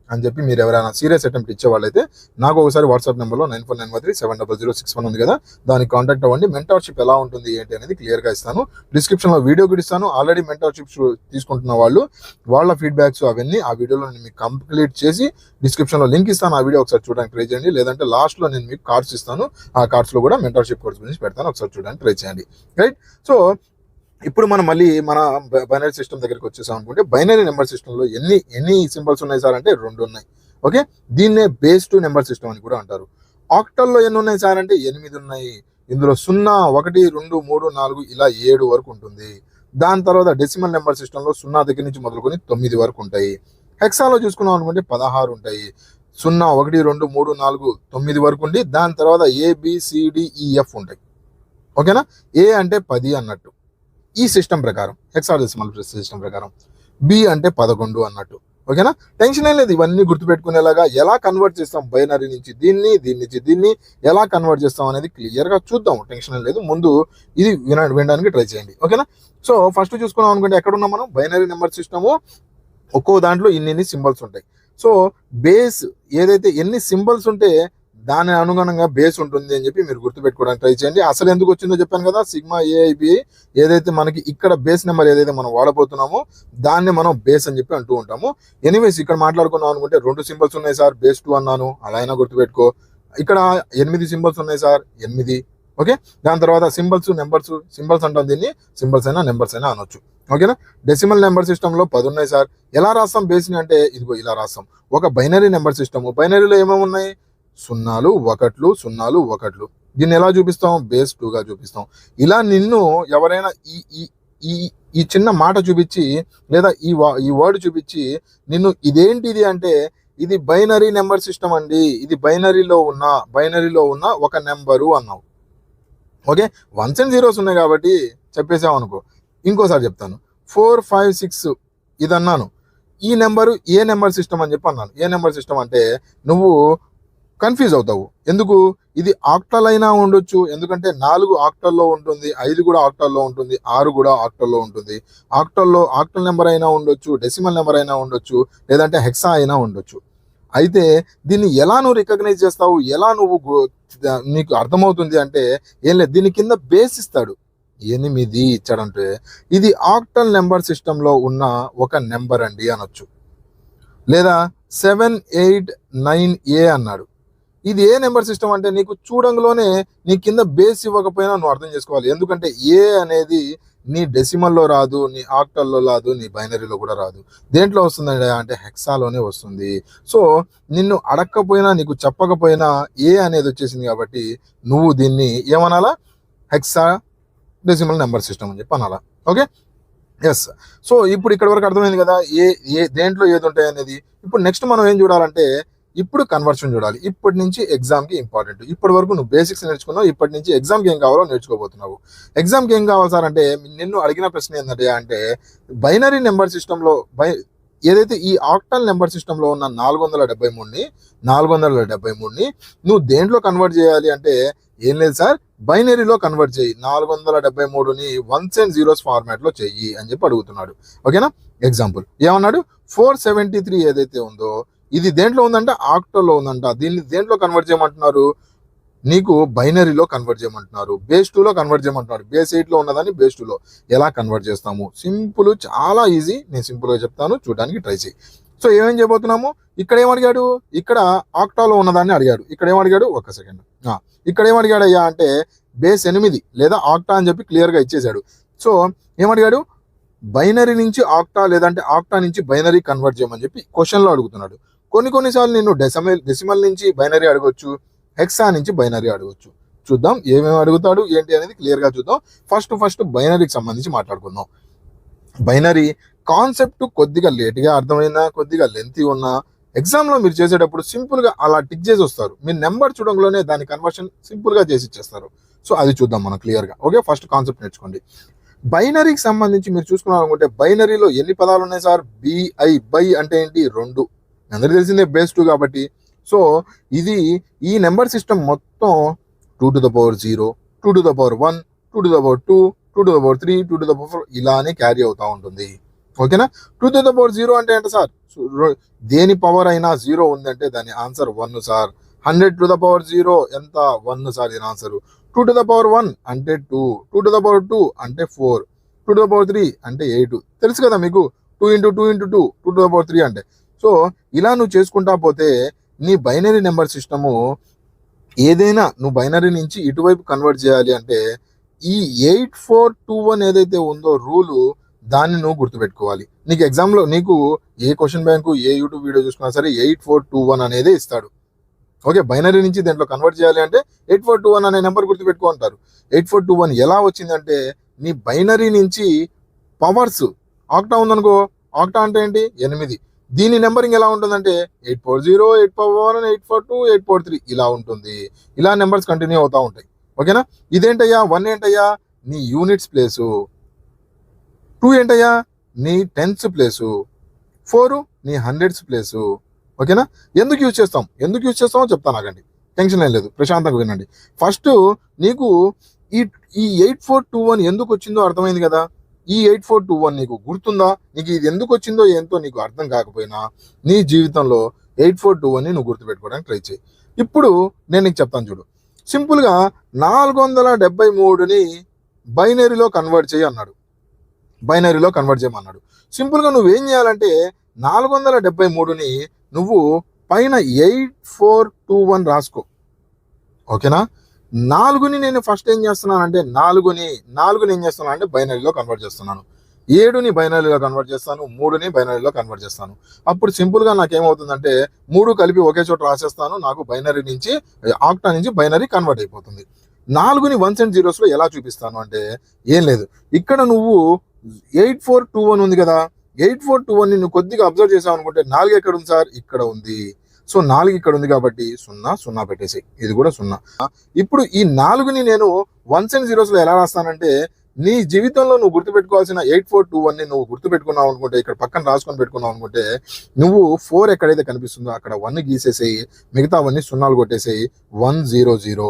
అని చెప్పి మీరు ఎవరైనా సీరియస్ అటెంప్ట్ ఇచ్చే వాళ్ళైతే నాకు ఒకసారి వాట్సాప్ నెంబర్లో 94937006 ఉంది కదా, దానికి కాంటాక్ట్ అవ్వండి. మెంటర్షిప్ ఎలా ఉంటుంది ఏంటి అనేది క్లియర్గా ఇస్తాను. డిస్క్రిప్షన్లో వీడియో కూడా ఇస్తాను. ఆల్రెడీ మెంటర్షిప్ తీసుకుంటున్న వాళ్ళ ఫీడ్బ్యాక్స్ అవన్నీ ఆ వీడియోలో నేను మీకు కంప్లీట్ చేసి డిస్క్రిప్షన్లో లింక్ ఇస్తాను. ఆ వీడియో ఒకసారి చూడడానికి ట్రై చేయండి. లేదంటే లాస్ట్లో నేను మీకు కార్డ్స్ ఇస్తాను. ఆ కార్డ్స్లో కూడా మెంటర్షిప్ కోర్స్ గురించి పెడతాను, ఒకసారి చూడడానికి ట్రై చేయండి. రైట్, సో ఇప్పుడు మనం మళ్ళీ మన బైనరీ సిస్టమ్ దగ్గరికి వచ్చేసాం అనుకుంటే బైనరీ నెంబర్ సిస్టంలో ఎన్ని సింబల్స్ ఉన్నాయి సార్ అంటే 2 ఉన్నాయి. ఓకే, దీన్నే బేస్ 2 నెంబర్ సిస్టమ్ అని కూడా అంటారు. ఆక్టల్లో ఎన్ని ఉన్నాయి సార్ అంటే 8 ఉన్నాయి. ఇందులో 0, 1, 2, 3, 4 ఇలా 7 వరకు ఉంటుంది. దాని తర్వాత డెసిమల్ నెంబర్ సిస్టంలో 0 దగ్గర నుంచి మొదలుకొని 9 వరకు ఉంటాయి. హెక్సాలో చూసుకున్నాం అనుకుంటే 16 ఉంటాయి. 0, 1, 2, 3, 4, 9 వరకు ఉండి దాని తర్వాత ABCDEF ఉంటాయి. ఓకేనా, ఏ అంటే 10 అన్నట్టు ఈ సిస్టమ్ ప్రకారం, హెక్సాడెసిమల్ సిస్టమ్ ప్రకారం. బి అంటే 11 అన్నట్టు. ఓకేనా, టెన్షన్ ఏం లేదు. ఇవన్నీ గుర్తుపెట్టుకునేలాగా ఎలా కన్వర్ట్ చేస్తాం బైనరీ నుంచి దీన్ని, దీని నుంచి దీన్ని ఎలా కన్వర్ట్ చేస్తాం అనేది క్లియర్గా చూద్దాం. టెన్షన్ ఏం లేదు, ముందు ఇది వినడానికి ట్రై చేయండి. ఓకేనా, సో ఫస్ట్ చూసుకున్నాం అనుకుంటే ఎక్కడున్నాం మనం, బైనరీ నెంబర్ సిస్టము. ఒక్కో దాంట్లో ఇన్ని సింబల్స్ ఉంటాయి. సో బేస్ ఏదైతే ఎన్ని సింబల్స్ ఉంటే దాని అనుగుణంగా బేస్ ఉంటుంది అని చెప్పి మీరు గుర్తుపెట్టుకోవడానికి ట్రై చేయండి. అసలు ఎందుకు వచ్చిందో చెప్పాను కదా, సిగ్మా ఏఐబి ఏదైతే మనకి ఇక్కడ బేస్ నెంబర్ ఏదైతే మనం వాడబోతున్నామో దాన్ని మనం బేస్ అని చెప్పి అంటూ ఉంటాము. ఎనీవేస్ ఇక్కడ మాట్లాడుకున్నాం అనుకుంటే 2 సింబల్స్ ఉన్నాయి సార్, బేస్ 2 అన్నాను, అలా అయినా గుర్తుపెట్టుకో. ఇక్కడ 8 సింబల్స్ ఉన్నాయి సార్, 8. ఓకే, దాని తర్వాత సింబల్స్ నెంబర్స్, సింబల్స్ అంటాం దీన్ని, సింబల్స్ అయినా నెంబర్స్ అయినా అనొచ్చు. ఓకేనా, డెసిమల్ నెంబర్ సిస్టంలో 10 ఉన్నాయి సార్. ఎలా రాస్తాం బేస్ని అంటే ఇదిగో ఇలా రాస్తాం. ఒక బైనరీ నెంబర్ సిస్టమ్, బైనరీలో ఏమేమి ఉన్నాయి, 0, 1, 0, 1. దీన్ని ఎలా చూపిస్తాం, బేస్ 2గా చూపిస్తాం. ఇలా నిన్ను ఎవరైనా ఈ ఈ ఈ ఈ చిన్న మాట చూపించి లేదా ఈ వర్డ్ చూపించి నిన్ను ఇదేంటిది అంటే ఇది బైనరీ నెంబర్ సిస్టమ్ అండి, ఇది బైనరీలో ఉన్న ఒక నెంబరు అన్నావు. ఓకే, 1s and 0s ఉన్నాయి కాబట్టి చెప్పేసాం అనుకో. ఇంకోసారి చెప్తాను, 4, 5, 6 ఇది అన్నాను. ఈ నెంబరు ఏ నెంబర్ సిస్టమ్ అని చెప్పి అన్నాను. ఏ నెంబర్ సిస్టమ్ అంటే నువ్వు కన్ఫ్యూజ్ అవుతావు. ఎందుకు, ఇది ఆక్టల్ అయినా ఉండొచ్చు, ఎందుకంటే 4 ఆక్టల్లో ఉంటుంది, 5 కూడా ఆక్టల్లో ఉంటుంది, 6 కూడా ఆక్టల్లో ఉంటుంది. ఆక్టల్ నెంబర్ అయినా ఉండొచ్చు, డెసిమల్ నెంబర్ అయినా ఉండొచ్చు, లేదంటే హెక్సా అయినా ఉండొచ్చు. అయితే దీన్ని ఎలా నువ్వు రికగ్నైజ్ చేస్తావు, ఎలా నువ్వు నీకు అర్థమవుతుంది అంటే ఏం లేదు, దీని కింద బేస్ ఇస్తాడు. 8 ఇచ్చాడంటే ఇది ఆక్టల్ నెంబర్ సిస్టంలో ఉన్న ఒక నెంబర్ అండి అనొచ్చు. లేదా 7, 8, 9 అన్నాడు. ఇది ఏ నెంబర్ సిస్టమ్ అంటే నీకు చూడంలోనే నీ కింద బేస్ ఇవ్వకపోయినా నువ్వు అర్థం చేసుకోవాలి. ఎందుకంటే ఏ అనేది నీ డెసిమల్లో రాదు, నీ ఆక్టల్లో రాదు, నీ బైనరీలో కూడా రాదు. దేంట్లో వస్తుందండి అంటే హెక్సాలోనే వస్తుంది. సో నిన్ను అడగకపోయినా నీకు చెప్పకపోయినా ఏ అనేది వచ్చేసింది కాబట్టి నువ్వు దీన్ని ఏమనాలా, హెక్సా డెసిమల్ నెంబర్ సిస్టమ్ అని చెప్పి అనాలా. Okay, yes. సో ఇప్పుడు ఇక్కడ వరకు అర్థమైంది కదా దేంట్లో ఏది ఉంటాయి అనేది. ఇప్పుడు నెక్స్ట్ మనం ఏం చూడాలంటే ఇప్పుడు కన్వర్షన్ చూడాలి. ఇప్పటి నుంచి ఎగ్జామ్కి ఇంపార్టెంట్. ఇప్పటి వరకు నువ్వు బేసిక్స్ నేర్చుకున్నావు, ఇప్పటి నుంచి ఎగ్జామ్కి ఏం కావాలో నేర్చుకోబోతున్నావు. ఎగ్జామ్కి ఏం కావాలి సార్ అంటే నిన్ను అడిగిన ప్రశ్న ఏంటంటే అంటే బైనరీ నెంబర్ సిస్టంలో ఏదైతే ఈ ఆక్టల్ నెంబర్ సిస్టంలో ఉన్న 473ని నువ్వు దేంట్లో కన్వర్ట్ చేయాలి అంటే ఏం లేదు సార్, బైనరీలో కన్వర్ట్ చేయి. 473ని 1s and 0s ఫార్మాట్లో చెయ్యి అని చెప్పి అడుగుతున్నాడు. ఓకేనా, ఎగ్జాంపుల్ ఏమన్నాడు, 473 ఏదైతే ఉందో ఇది దేంట్లో ఉందంటే ఆక్టల్లో ఉందంట. దీన్ని దేంట్లో కన్వర్ట్ చేయమంటున్నారు, నీకు బైనరీలో కన్వర్ట్ చేయమంటున్నారు, బేస్ 2లో కన్వర్ట్ చేయమంటున్నారు. బేస్ 8లో ఉన్నదాన్ని బేస్ 2లో ఎలా కన్వర్ట్ చేస్తాము, సింపుల్, చాలా ఈజీ. నేను సింపుల్గా చెప్తాను, చూడడానికి ట్రై చేయి. సో ఏమేం చేయబోతున్నాము, ఇక్కడ ఏమడిగాడు, ఇక్కడ ఆక్టాలో ఉన్నదాన్ని అడిగాడు. ఇక్కడ ఏమడిగాడు, ఒక్క సెకండ్, ఇక్కడ ఏమడిగాడు అయ్యా అంటే బేస్ 8 లేదా ఆక్టా అని చెప్పి క్లియర్గా ఇచ్చేసాడు. సో ఏమడిగాడు, బైనరీ నుంచి ఆక్టా లేదంటే ఆక్టా నుంచి బైనరీ కన్వర్ట్ చేయమని చెప్పి క్వశ్చన్లో అడుగుతున్నాడు. కొన్నిసార్లు నేను డెసిమల్ నుంచి బైనరీ అడగొచ్చు, హెక్సా నుంచి బైనరీ అడగొచ్చు. చూద్దాం ఏమేమి అడుగుతాడు ఏంటి అనేది క్లియర్గా చూద్దాం. ఫస్ట్ బైనరీకి సంబంధించి మాట్లాడుకుందాం. బైనరీ కాన్సెప్ట్ కొద్దిగా లేట్గా అర్థమైనా, కొద్దిగా లెంతీ ఉన్నా ఎగ్జామ్లో మీరు చేసేటప్పుడు సింపుల్గా అలా టిక్ చేసి వస్తారు. మీరు నెంబర్ చూడంలోనే దాని కన్వర్షన్ సింపుల్గా చేసి ఇచ్చేస్తారు. సో అది చూద్దాం మనం క్లియర్గా. ఓకే, ఫస్ట్ కాన్సెప్ట్ నేర్చుకోండి. బైనరీకి సంబంధించి మీరు చూసుకున్నారనుకుంటే బైనరీలో ఎన్ని పదాలు ఉన్నాయి సార్, బై అంటే ఏంటి, 2. అందరికీ తెలిసిందే బేస్ 2 కాబట్టి. సో ఇది ఈ నెంబర్ సిస్టమ్ మొత్తం 2 to the power 0, 2 to the power 1, 2 to the power 2, 2 to the power 3, 2 to the power 4 ఇలానే క్యారీ అవుతూ ఉంటుంది. ఓకేనా, 2 to the power 0 అంటే ఏంటి సార్, దేని పవర్ అయినా 0 ఉందంటే దాని answer 1 sir. 100 to the power 0 ఎంత, 1 సార్ దీని ఆన్సర్. 2 to the power 1 అంటే 2, 2 to the power 2 అంటే 4, 2 to the power 3 అంటే 8. తెలుసు కదా మీకు, 2 into 2 into 2, 2 to the power 3 అంటే. సో ఇలా నువ్వు చేసుకుంటా పోతే నీ బైనరీ నెంబర్ సిస్టము ఏదైనా నువ్వు బైనరీ నుంచి ఇటువైపు కన్వర్ట్ చేయాలి అంటే ఈ 8421 ఏదైతే ఉందో రూలు, దాన్ని నువ్వు గుర్తుపెట్టుకోవాలి. నీకు ఎగ్జామ్లో నీకు ఏ క్వశ్చన్ బ్యాంకు ఏ యూట్యూబ్ వీడియో చూసుకున్నా సరే 8421 అనేది ఇస్తాడు. ఓకే, బైనరీ నుంచి దాంట్లో కన్వర్ట్ చేయాలి అంటే 8421 అనే నెంబర్ గుర్తుపెట్టుకో అంటారు. 8421 ఎలా వచ్చిందంటే నీ బైనరీ నుంచి పవర్స్, ఆక్టా ఉందనుకో, ఆక్టా అంటే ఏంటి 8, దీని నెంబరింగ్ ఎలా ఉంటుందంటే 840, 841, 842, 843 ఇలా ఉంటుంది. ఇలా నెంబర్స్ కంటిన్యూ అవుతూ ఉంటాయి. ఓకేనా, ఇదేంటయ్యా 1 ఏంటయ్యా నీ యూనిట్స్ ప్లేసు, 2 ఏంటయ్యా నీ టెన్స్ ప్లేసు, 4 నీ హండ్రెడ్స్ ప్లేసు. ఓకేనా? ఎందుకు యూజ్ చేస్తామో చెప్తాను, ఆగండి, టెన్షన్ ఏం లేదు, ప్రశాంతంగా వినండి. ఫస్ట్ నీకు ఈ ఈ 8421 ఎందుకు వచ్చిందో అర్థమైంది కదా. ఈ 8421 నీకు గుర్తుందా? నీకు ఇది ఎందుకు వచ్చిందో ఏంటో నీకు అర్థం కాకపోయినా నీ జీవితంలో 8421ని నువ్వు గుర్తుపెట్టుకోవడానికి ట్రై చేయి. ఇప్పుడు నేను నీకు చెప్తాను చూడు. సింపుల్గా 473ని బైనరీలో కన్వర్ట్ చేయి అన్నాడు. బైనరీలో కన్వర్ట్ చేయమన్నాడు. సింపుల్గా నువ్వేం చేయాలంటే 473ని నువ్వు పైన 8421 రాసుకో. ఓకేనా? 4ని నేను ఫస్ట్ ఏం చేస్తున్నానంటే 4ని ఏం చేస్తున్నానంటే బైనరీలో కన్వర్ట్ చేస్తున్నాను. 7ని బైనరీలో కన్వర్ట్ చేస్తాను. 3ని బైనరీలో కన్వర్ట్ చేస్తాను. అప్పుడు సింపుల్గా నాకేమవుతుందంటే 3 కలిపి ఒకే చోట రాసేస్తాను. నాకు బైనరీ నుంచి ఆక్టా నుంచి బైనరీ కన్వర్ట్ అయిపోతుంది. 4ని వన్స్ అండ్ జీరోస్లో ఎలా చూపిస్తాను అంటే ఏం లేదు, ఇక్కడ నువ్వు 8421 ఉంది కదా, 8421ని నువ్వు కొద్దిగా అబ్జర్వ్ చేసావు అనుకుంటే 4 ఎక్కడ ఉంది సార్? ఇక్కడ ఉంది. సో 4 ఇక్కడ ఉంది కాబట్టి 0 పెట్టేసి, ఇది కూడా 0. ఇప్పుడు ఈ 4ని నేను వన్స్ అండ్ జీరోస్లో ఎలా రాస్తానంటే నీ జీవితంలో నువ్వు గుర్తుపెట్టుకోవాల్సిన 8421ని నువ్వు గుర్తుపెట్టుకున్నావు అనుకుంటే, ఇక్కడ పక్కన రాసుకొని పెట్టుకున్నావు అనుకుంటే, నువ్వు 4 ఎక్కడైతే కనిపిస్తుందో అక్కడ 1 గీసేసేయి, మిగతావన్నీ 0 కొట్టేసేయి. 100.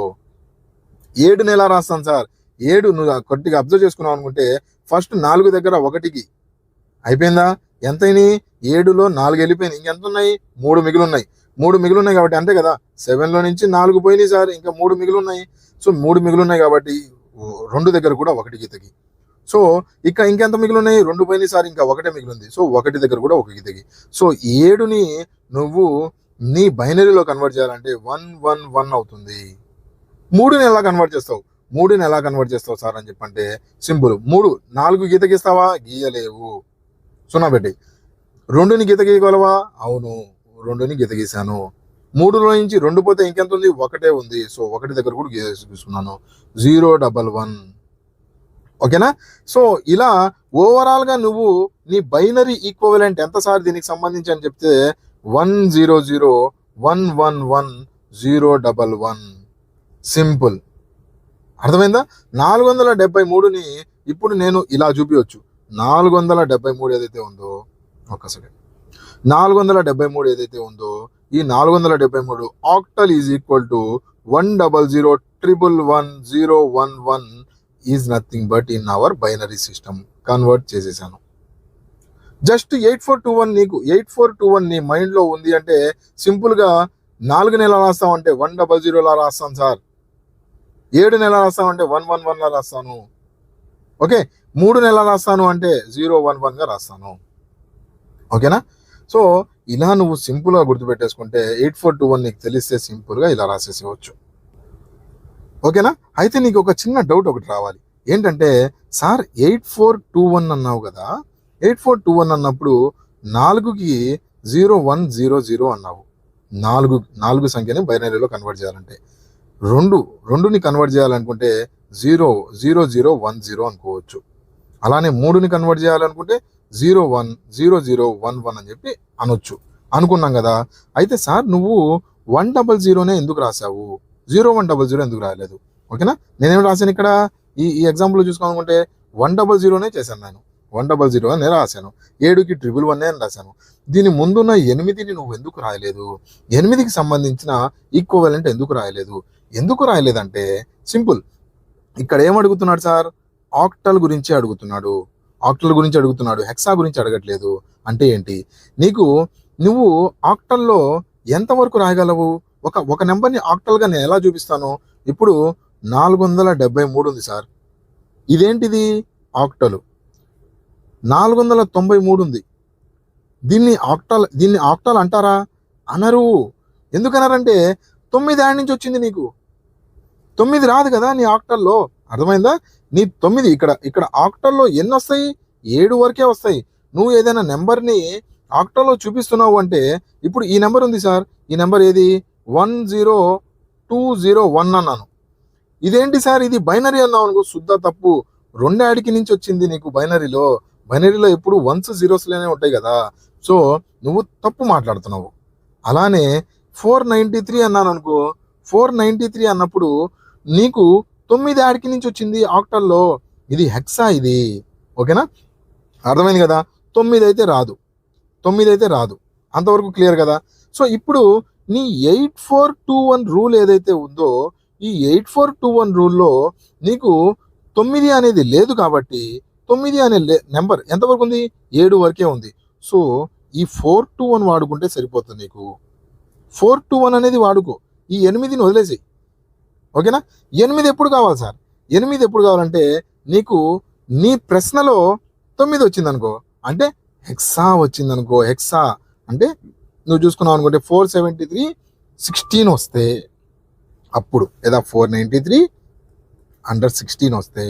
7ని ఎలా రాస్తాను సార్? 7 నువ్వు కొద్దిగా అబ్జర్వ్ చేసుకున్నావు అనుకుంటే ఫస్ట్ 4 దగ్గర 1కి అయిపోయిందా? ఎంతైనాయి? 7లో 4 వెళ్ళిపోయినాయి. ఇంకెంత ఉన్నాయి? 3 మిగిలిన్నాయి. 3 మిగిలిన్నాయి కాబట్టి అంతే కదా, 7లో నుంచి 4 పోయినాయి సార్, ఇంకా 3 మిగిలిన్నాయి. సో 3 మిగిలిన్నాయి కాబట్టి 2 దగ్గర కూడా 1 గీతకి. సో ఇక ఇంకెంత మిగిలిన్నాయి? 2 పోయినాయి సార్, ఇంకా 1 మిగిలింది. సో 1 దగ్గర కూడా 1 గీతకి. సో 7ని నువ్వు నీ బైనరీలో కన్వర్ట్ చేయాలంటే 111 అవుతుంది. 3ని ఎలా కన్వర్ట్ చేస్తావు? 3ని ఎలా కన్వర్ట్ చేస్తావు సార్ అని చెప్పంటే సింపుల్. 4 గీత గీస్తావా? గీయలేవు, 0 పెట్టి. 2ని గీత గీయగలవా? అవును, 2ని గీత గీసాను. 3లో నుంచి 2 పోతే ఇంకెంత ఉంది? 1 ఉంది. సో 1 దగ్గర కూడా గీసుకున్నాను. 011. ఓకేనా? సో ఇలా ఓవరాల్గా నువ్వు నీ బైనరీ ఈక్వలెంట్ ఎంత సార్ దీనికి సంబంధించి అని చెప్తే 100111011. సింపుల్. అర్థమైందా? 473ని ఇప్పుడు నేను ఇలా చూపించవచ్చు. 473 ఏదైతే ఉందో, ఒక్క సెకండ్, 473 ఏదైతే ఉందో ఈ 473 octal is equal to 100111011 is nothing but in our binary system convert చేసేసాను. జస్ట్ 8421 నీకు 8421 నీ మైండ్లో ఉంది అంటే సింపుల్గా 4ని ఎలా రాస్తామంటే 100లా రాస్తాను సార్. 7ని ఎలా రాస్తామంటే 111లా రాస్తాను. ఓకే, 3ని ఎలా రాస్తాను అంటే 011గా రాస్తాను. ఓకేనా? సో ఇలా నువ్వు సింపుల్గా గుర్తుపెట్టేసుకుంటే 8421 నీకు తెలిస్తే సింపుల్గా ఇలా రాసేసేవచ్చు. ఓకేనా? అయితే నీకు ఒక చిన్న డౌట్ ఒకటి రావాలి. ఏంటంటే సార్ 8421 అన్నావు కదా, 8421 అన్నప్పుడు 4కి 0100 అన్నావు. 4 సంఖ్యని బైనరీలో కన్వర్ట్ చేయాలంటే 2ని కన్వర్ట్ చేయాలనుకుంటే 00010 అనుకోవచ్చు. అలానే 3ని కన్వర్ట్ చేయాలనుకుంటే 010011 అని చెప్పి అనొచ్చు. అనుకున్నాం కదా. అయితే సార్ నువ్వు 100నే ఎందుకు రాసావు, 0100 ఎందుకు రాయలేదు? ఓకేనా? నేనేం రాశాను ఇక్కడ ఈ ఎగ్జాంపుల్ చూసుకోవాలనుకుంటే 100నే చేశాను. నేను 100 అనే రాశాను. 7కి 111 అని రాశాను. దీని ముందున్న 8ని నువ్వు ఎందుకు రాయలేదు? 8కి సంబంధించిన ఈక్వలెంట్ ఎందుకు రాయలేదు? ఎందుకు రాయలేదంటే సింపుల్, ఇక్కడ ఏం అడుగుతున్నాడు సార్? ఆక్టల్ గురించి అడుగుతున్నాడు. హెక్సా గురించి అడగట్లేదు. అంటే ఏంటి? నువ్వు ఆక్టల్లో ఎంతవరకు రాయగలవు? ఒక నెంబర్ని ఆక్టల్గా నేను ఎలా చూపిస్తాను? ఇప్పుడు 473 ఉంది సార్, ఇదేంటిది? ఆక్టలు. 493 ఉంది, దీన్ని ఆక్టల్ అంటారా? అనరు. ఎందుకన్నారంటే 9 యాడ్ నుంచి వచ్చింది, నీకు 9 రాదు కదా నీ ఆక్టల్లో. అర్థమైందా? నీ 9 ఇక్కడ ఆక్టల్లో ఎన్ని వస్తాయి? 7 వరకే వస్తాయి. నువ్వు ఏదైనా నెంబర్ని ఆక్టల్లో చూపిస్తున్నావు అంటే ఇప్పుడు ఈ నెంబర్ ఉంది సార్, ఈ నెంబర్ ఏది? 10201 అన్నాను. ఇదేంటి సార్ ఇది బైనరీ అన్నావు అనుకో, శుద్ధ తప్పు. 2 యాడ్కి నుంచి వచ్చింది నీకు బైనరీలో ఎప్పుడు 1s 0sలోనే ఉంటాయి కదా. సో నువ్వు తప్పు మాట్లాడుతున్నావు. అలానే 493 అన్నాను అనుకో, 493 అన్నప్పుడు నీకు 9 యాడ్కి నుంచి వచ్చింది ఆక్టల్లో. ఇది హెక్సా ఇది. ఓకేనా? అర్థమైంది కదా? 9 అయితే రాదు. అంతవరకు క్లియర్ కదా. సో ఇప్పుడు నీ 8421 రూల్ ఏదైతే ఉందో ఈ 8421 రూల్లో నీకు 9 అనేది లేదు కాబట్టి 9 అనే నెంబర్ ఎంతవరకు ఉంది, 7 వరకే ఉంది. సో ఈ 421 వాడుకుంటే సరిపోతుంది నీకు. 421 అనేది వాడుకో, ఈ 8ని వదిలేసి. ఓకేనా. 8 ఎప్పుడు కావాలి సార్, 8 ఎప్పుడు కావాలంటే నీకు నీ ప్రశ్నలో 9 వచ్చింది అనుకో, అంటే హెక్సా వచ్చింది అనుకో. హెక్సా అంటే నువ్వు చూసుకున్నావు అనుకుంటే 473 16 వస్తే అప్పుడు, లేదా 493 అండర్ 16 వస్తే,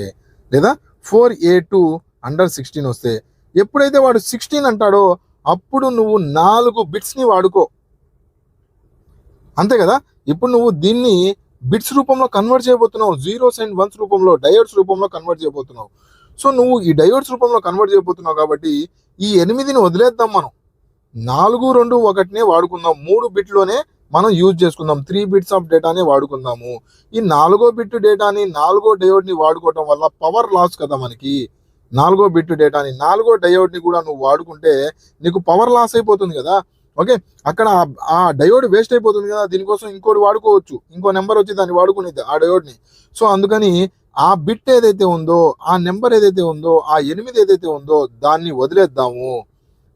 లేదా 4A2 అండర్ 16 వస్తే, ఎప్పుడైతే వాడు 16 అంటాడో అప్పుడు నువ్వు 4 బిట్స్ని వాడుకో. అంతే కదా. ఇప్పుడు నువ్వు దీన్ని బిట్స్ రూపంలో కన్వర్ట్ చేయబోతున్నావు, జీరోస్ అండ్ వన్స్ రూపంలో, డయోడ్స్ రూపంలో కన్వర్ట్ చేయబోతున్నావు. సో నువ్వు ఈ డయోడ్స్ రూపంలో కన్వర్ట్ చేయబోతున్నావు కాబట్టి ఈ 8ని వదిలేద్దాం, మనం 4, 2, 1నే వాడుకుందాం. 3 బిట్లోనే మనం యూజ్ చేసుకుందాం, 3 బిట్స్ ఆఫ్ డేటానే వాడుకుందాము. ఈ 4వ బిట్ డేటాని 4వ డయోడ్ని వాడుకోవటం వల్ల పవర్ లాస్ కదా మనకి. 4వ బిట్ డేటాని 4వ డయోడ్ని కూడా నువ్వు వాడుకుంటే నీకు పవర్ లాస్ అయిపోతుంది కదా. ఓకే, అక్కడ ఆ డయోడ్ వేస్ట్ అయిపోతుంది కదా. దీనికోసం ఇంకోటి వాడుకోవచ్చు, ఇంకో నెంబర్ వచ్చి దాన్ని వాడుకునేది ఆ డయోడ్ని. సో అందుకని ఆ బిట్ ఏదైతే ఉందో, ఆ నెంబర్ ఏదైతే ఉందో, ఆ 8 ఏదైతే ఉందో దాన్ని వదిలేద్దాము.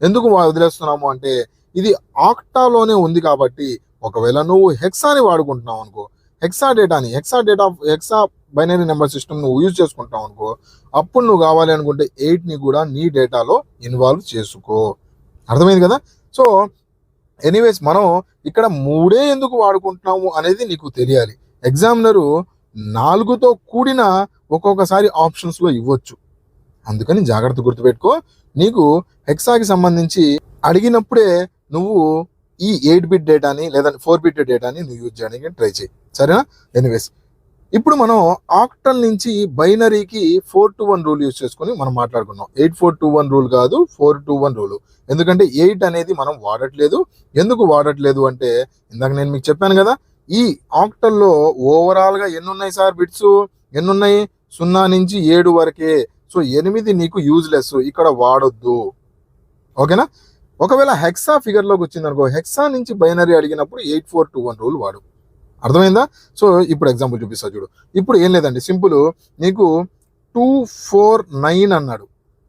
ఎందుకు వదిలేస్తున్నాము అంటే ఇది ఆక్టాలోనే ఉంది కాబట్టి. ఒకవేళ నువ్వు హెక్సాని వాడుకుంటున్నావు అనుకో, హెక్సా బైనరీ నెంబర్ సిస్టమ్ నువ్వు యూజ్ చేసుకుంటావు అనుకో, అప్పుడు నువ్వు కావాలి అనుకుంటే 8ని కూడా నీ డేటాలో ఇన్వాల్వ్ చేసుకో. అర్థమైంది కదా. సో ఎనీవేస్ మనం ఇక్కడ 3 ఎందుకు వాడుకుంటున్నాము అనేది నీకు తెలియాలి. ఎగ్జామినరు 4తో కూడిన ఒక్కొక్కసారి ఆప్షన్స్లో ఇవ్వచ్చు, అందుకని జాగ్రత్త గుర్తుపెట్టుకో. నీకు హెక్సాకి సంబంధించి అడిగినప్పుడే నువ్వు ఈ 8 బిట్ డేటాని లేదా 4 బిట్ డేటాని నువ్వు యూజ్ చేయడానికి ట్రై చేయి, సరేనా. ఎనీవేస్ ఇప్పుడు మనం ఆక్టల్ నుంచి బైనరీకి 421 రూల్ యూజ్ చేసుకొని మనం మాట్లాడుకున్నాం. 8421 రూల్ కాదు, 421 రూల్. ఎందుకంటే 8 అనేది మనం వాడట్లేదు. ఎందుకు వాడట్లేదు అంటే ఇందాక నేను మీకు చెప్పాను కదా, ఈ ఆక్టల్లో ఓవరాల్గా ఎన్ని ఉన్నాయి సార్ బిట్స్, ఎన్ని ఉన్నాయి, 0 నుంచి 7 వరకే. సో 8 నీకు యూజ్లెస్, ఇక్కడ వాడొద్దు. ఓకేనా. ఒకవేళ హెక్సా ఫిగర్లోకి వచ్చింది అనుకో, హెక్సా నుంచి బైనరీ అడిగినప్పుడు 8421 రూల్ వాడు. అర్థమైందా. సో ఇప్పుడు ఎగ్జాంపుల్ చూపిస్తా చూడు. ఇప్పుడు ఏం లేదండి, సింపుల్. నీకు 249 అన్నాడు.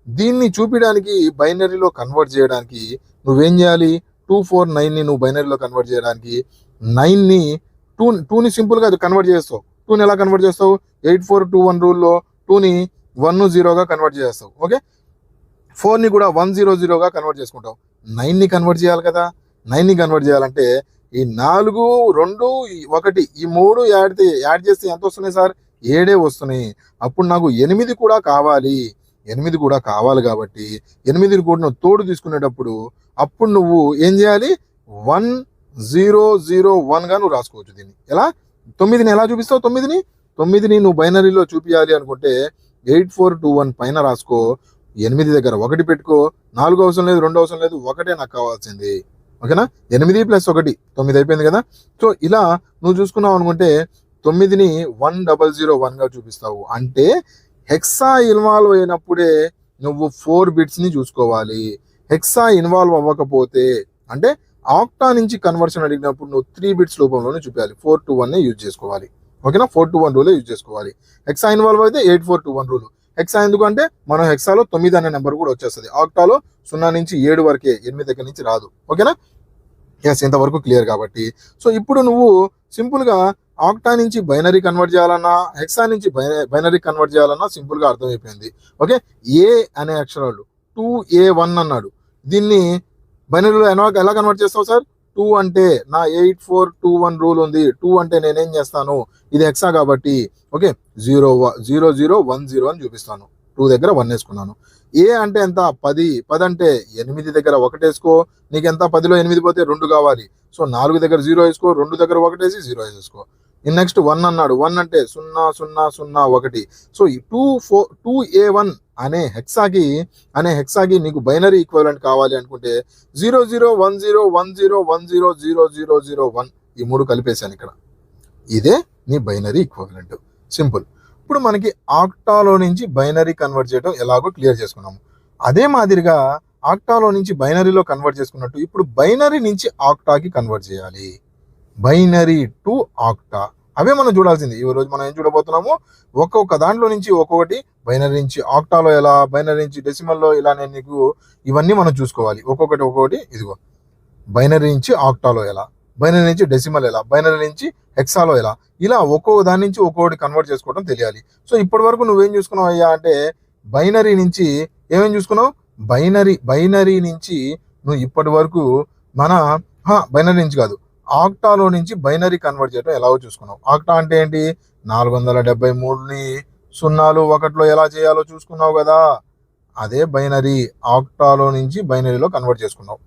దీన్ని చూపించడానికి బైనరీలో కన్వర్ట్ చేయడానికి నువ్వేం చేయాలి, 249ని నువ్వు బైనరీలో కన్వర్ట్ చేయడానికి 9ని 2ని సింపుల్గా కన్వర్ట్ చేస్తావు. 2ని ఎలా కన్వర్ట్ చేస్తావు, 8421 రూల్లో 2ని 10గా కన్వర్ట్ చేస్తావు. ఓకే, 4ని కూడా 100గా కన్వర్ట్ చేసుకుంటావు. 9ని కన్వర్ట్ చేయాలి కదా. 9ని కన్వర్ట్ చేయాలంటే ఈ 4, 2, 1 ఈ 3 యాడ్ చేస్తే ఎంత వస్తున్నాయి సార్, 7 వస్తున్నాయి. అప్పుడు నాకు 8 కూడా కావాలి. 8 కూడా కావాలి కాబట్టి 8 కూడా నువ్వు తోడు తీసుకునేటప్పుడు అప్పుడు నువ్వు ఏం చేయాలి, 1001గా నువ్వు రాసుకోవచ్చు. దీన్ని ఎలా, 9ని ఎలా చూపిస్తావు, 9ని నువ్వు బైనరీలో చూపించాలి అనుకుంటే 8421 పైన రాసుకో. 8 దగ్గర 1 పెట్టుకో. 4 అవసరం లేదు, 2 అవసరం లేదు, 1 నాకు కావాల్సింది. ఓకేనా. 8 + 1 9 అయిపోయింది కదా. సో ఇలా నువ్వు చూసుకున్నావు అనుకుంటే 9ని 1001గా చూపిస్తావు. అంటే హెక్సా ఇన్వాల్వ్ అయినప్పుడే నువ్వు 4 బిట్స్ని చూసుకోవాలి. హెక్సా ఇన్వాల్వ్ అవ్వకపోతే అంటే ఆక్టా నుంచి కన్వర్షన్ అడిగినప్పుడు నువ్వు 3 బిట్స్ రూపంలోనే చూపించాలి. 421నే యూజ్ చేసుకోవాలి. ఓకేనా, 421 రూలే యూజ్ చేసుకోవాలి. హెక్సా ఇన్వాల్వ్ అయితే 8421 రూల్. హెక్సా ఎందుకంటే మనం హెక్సాలో 9 అనే నెంబర్ కూడా వచ్చేస్తుంది. ఆక్టాలో 0 నుంచి 7 వరకే, 8 దగ్గర నుంచి రాదు. ఓకేనా. ఎస్, ఇంతవరకు క్లియర్ కాబట్టి. సో ఇప్పుడు నువ్వు సింపుల్గా ఆక్టా నుంచి బైనరీ కన్వర్ట్ చేయాలన్నా, హెక్సా నుంచి బైనరీ కన్వర్ట్ చేయాలన్నా సింపుల్గా అర్థమైపోయింది. ఓకే, ఏ అనే అక్షరాలు 2A1 అన్నాడు. దీన్ని బైనరీలో ఎలా కన్వర్ట్ చేస్తావు సార్, 2 అంటే నా 8421 రూల్ ఉంది. 2 అంటే నేనేం చేస్తాను, ఇది హెక్సా కాబట్టి ఓకే 0010 అని చూపిస్తాను. 2 దగ్గర 1 వేసుకున్నాను. ఏ అంటే ఎంత, 10 అంటే 8 దగ్గర 1 వేసుకో. నీకు ఎంత, 10లో 8 పోతే 2 కావాలి. సో 4 దగ్గర 0 వేసుకో, 2 దగ్గర 1 వేసి 0 వేసేసుకో. నెక్స్ట్ 1 అన్నాడు. 1 అంటే 0001. సో ఈ 2A1 అనే హెక్సాకి నీకు బైనరీ ఈక్వలెంట్ కావాలి అనుకుంటే 001010100001 ఈ 3 కలిపేశాను ఇక్కడ. ఇదే నీ బైనరీ ఈక్వలెంట్. సింపుల్. ఇప్పుడు మనకి ఆక్టాలో నుంచి బైనరీ కన్వర్ట్ చేయడం ఎలాగో క్లియర్ చేసుకున్నాము. అదే మాదిరిగా ఆక్టాలో నుంచి బైనరీలో కన్వర్ట్ చేసుకున్నట్టు ఇప్పుడు బైనరీ నుంచి ఆక్టాకి కన్వర్ట్ చేయాలి. బైనరీ టు ఆక్టా అవే మనం చూడాల్సింది. ఈ రోజు మనం ఏం చూడబోతున్నాము, ఒక్కొక్క దాంట్లో నుంచి ఒక్కొక్కటి, బైనరీ నుంచి ఆక్టాలో ఎలా, బైనరీ నుంచి డెసిమల్లో ఇలా, నేను నీకు ఇవన్నీ మనం చూసుకోవాలి. ఒక్కొక్కటి ఇదిగో బైనరీ నుంచి ఆక్టాలో ఎలా, బైనరీ నుంచి డెసిమల్ ఎలా, బైనరీ నుంచి హెక్సాలో ఎలా, ఇలా ఒక్కొక్క దాని నుంచి ఒక్కొక్కటి కన్వర్ట్ చేసుకోవడం తెలియాలి. సో ఇప్పటి వరకు నువ్వేం చూసుకున్నావు అయ్యా అంటే బైనరీ నుంచి ఏమేం చూసుకున్నావు, బైనరీ నుంచి నువ్వు ఇప్పటి వరకు బైనరీ నుంచి కాదు, ఆక్టాలో నుంచి బైనరీ కన్వర్ట్ చేయడం ఎలాగో చూసుకున్నావు. ఆక్టా అంటే ఏంటి, 473ని 0 1 ఎలా చేయాలో చూసుకున్నావు కదా, అదే బైనరీ. ఆక్టాలో నుంచి బైనరీలో కన్వర్ట్ చేసుకున్నావు.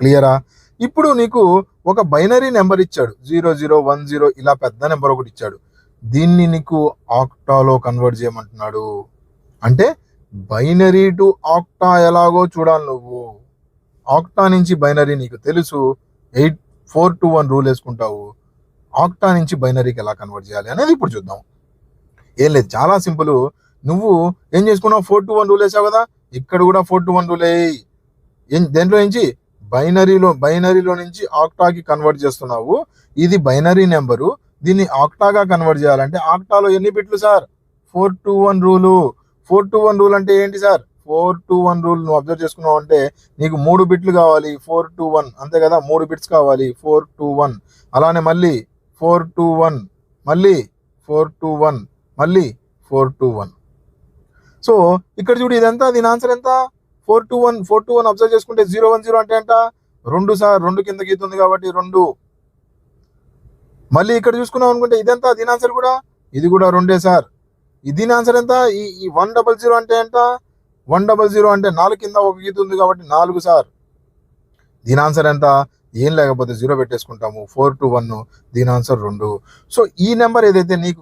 క్లియరా? ఇప్పుడు నీకు ఒక బైనరీ నెంబర్ ఇచ్చాడు, 0010 ఇలా పెద్ద నెంబర్ ఒకటి ఇచ్చాడు. దీన్ని నీకు ఆక్టాలో కన్వర్ట్ చేయమంటున్నాడు. అంటే బైనరీ టు ఆక్టా ఎలాగో చూడాలి నువ్వు. ఆక్టా నుంచి బైనరీ నీకు తెలుసు, 4-to-1 రూల్ వేసుకుంటావు. ఆక్టా నుంచి బైనరీకి ఎలా కన్వర్ట్ చేయాలి అనేది ఇప్పుడు చూద్దాం. ఏం లేదు, చాలా సింపుల్. నువ్వు ఏం చేసుకున్నావు, 4-to-1 రూల్ వేసావు కదా, ఇక్కడ కూడా 4-to-1 రూల్ వేయి. దేంట్లో నుంచి, బైనరీలో నుంచి ఆక్టాకి కన్వర్ట్ చేస్తున్నావు. ఇది బైనరీ నెంబరు, దీన్ని ఆక్టాగా కన్వర్ట్ చేయాలంటే ఆక్టాలో ఎన్ని బిట్లు sir, 4-to-1 rule. 4-to-1 rule అంటే ఏంటి సార్, 4-to-1 రూల్ నువ్వు అబ్జర్వ్ చేసుకున్నావు అంటే నీకు 3 బిట్లు కావాలి, 4-to-1 అంతే కదా, 3 బిట్స్ కావాలి, 4-to-1. అలానే మళ్ళీ 4-to-1, మళ్ళీ 4-to-1, మళ్ళీ 4-to-1. సో ఇక్కడ చూడు, ఇదంతా దీని ఆన్సర్ ఎంత, 4-to-1 అబ్జర్వ్ చేసుకుంటే 010 అంటే ఎంత, 2 సార్, 2 కింద గీత ఉంది కాబట్టి 2. మళ్ళీ ఇక్కడ చూసుకున్నాం అనుకుంటే ఇదంతా దీని ఆన్సర్ కూడా, ఇది కూడా 2 సార్. దీని ఆన్సర్ ఎంత, ఈ 100 అంటే ఎంత, 100 అంటే 4 కింద ఒక గీత ఉంది కాబట్టి 4 సార్. దీని ఆన్సర్ ఎంత, ఏం లేకపోతే 0 పెట్టేసుకుంటాము, 4-to-1, దీని ఆన్సర్ 2. సో ఈ నెంబర్ ఏదైతే నీకు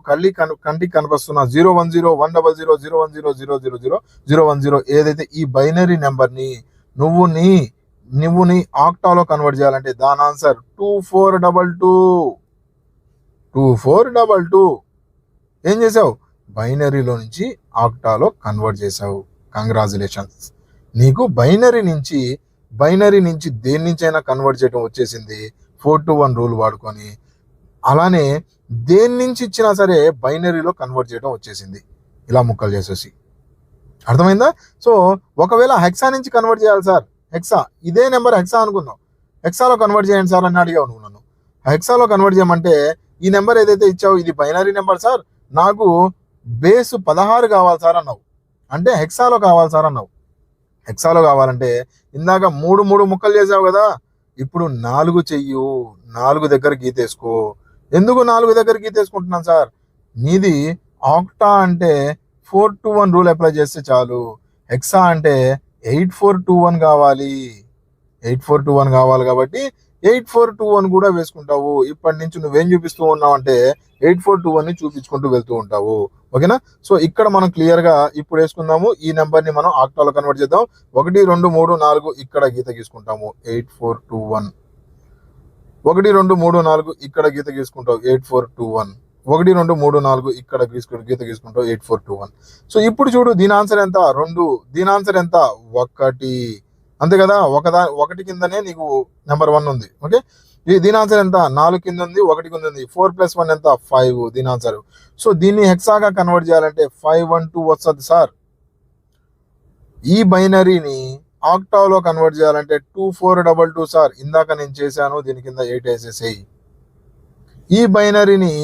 కంటికి కనిపిస్తున్నా 010 100 010 000 ఏదైతే ఈ బైనరీ నెంబర్ని నువ్వు నీ ఆక్టాలో కన్వర్ట్ చేయాలంటే దాని ఆన్సర్ 2422. ఏం చేసావు, బైనరీలో నుంచి ఆక్టాలో కన్వర్ట్ చేసావు. కంగ్రాచులేషన్స్, నీకు బైనరీ నుంచి దేని నుంచైనా కన్వర్ట్ చేయడం వచ్చేసింది 4-to-1 రూల్ వాడుకొని. అలానే దేని నుంచి ఇచ్చినా సరే బైనరీలో కన్వర్ట్ చేయడం వచ్చేసింది, ఇలా ముక్కలు చేసేసి. అర్థమైందా? సో ఒకవేళ హెక్సా నుంచి కన్వర్ట్ చేయాలి సార్, ఇదే నెంబర్ హెక్సా అనుకుందాం, హెక్సాలో కన్వర్ట్ చేయండి సార్ అని అడిగావు నువ్వు నన్ను. హెక్సాలో కన్వర్ట్ చేయమంటే ఈ నెంబర్ ఏదైతే ఇచ్చావు ఇది బైనరీ నెంబర్ సార్, నాకు బేస్ 16 కావాలి సార్ అన్నావు. అంటే హెక్సాలో కావాలి సార్ అన్నావు. హెక్సాలో కావాలంటే ఇందాక 3 ముక్కలు చేసావు కదా, ఇప్పుడు 4 చెయ్యు, 4 దగ్గర గీతేసుకో. ఎందుకు 4 దగ్గర గీతేసుకుంటున్నాను సార్, నీది ఆక్టా అంటే 4-to-1 రూల్ అప్లై చేస్తే చాలు. హెక్సా అంటే 8421 కావాలి, 8421 కావాలి కాబట్టి 8421 కూడా వేసుకుంటావు. ఇప్పటి నుంచి నువ్వేం చూపిస్తూ ఉన్నావు అంటే 8421ని చూపించుకుంటూ వెళ్తూ ఉంటావు. ఓకేనా? సో ఇక్కడ మనం క్లియర్గా ఇప్పుడు వేసుకుందాము. ఈ నెంబర్ని మనం ఆక్టాలో కన్వర్ట్ చేద్దాం. 1 2 3 4 ఇక్కడ గీత గీసుకుంటాము 8421. 1 2 3 4 ఇక్కడ గీత గీసుకుంటావు 8421. 1 2 3 4 ఇక్కడ గీత గీసుకుంటావు 8421. సో ఇప్పుడు చూడు, దీని ఆన్సర్ ఎంత, 2. దీని ఆన్సర్ ఎంత, 1. అంతే కదా, ఒకటి కిందనే నీకు నెంబర్ 1 ఉంది. ఓకే, దీని ఆన్సర్ ఎంత, 4 కింద ఉంది, 1 కింద ఉంది. 4 + 1 ఎంత, 5 దీని ఆన్సర్. సో దీన్ని హెక్సాగా కన్వర్ట్ చేయాలంటే 512 వస్తుంది సార్. ఈ బైనరీని ఆక్టావ్లో కన్వర్ట్ చేయాలంటే 2422 సార్. ఇందాక నేను చేశాను, దీని కింద 8 వేసేసేయి. ఈ బైనరీని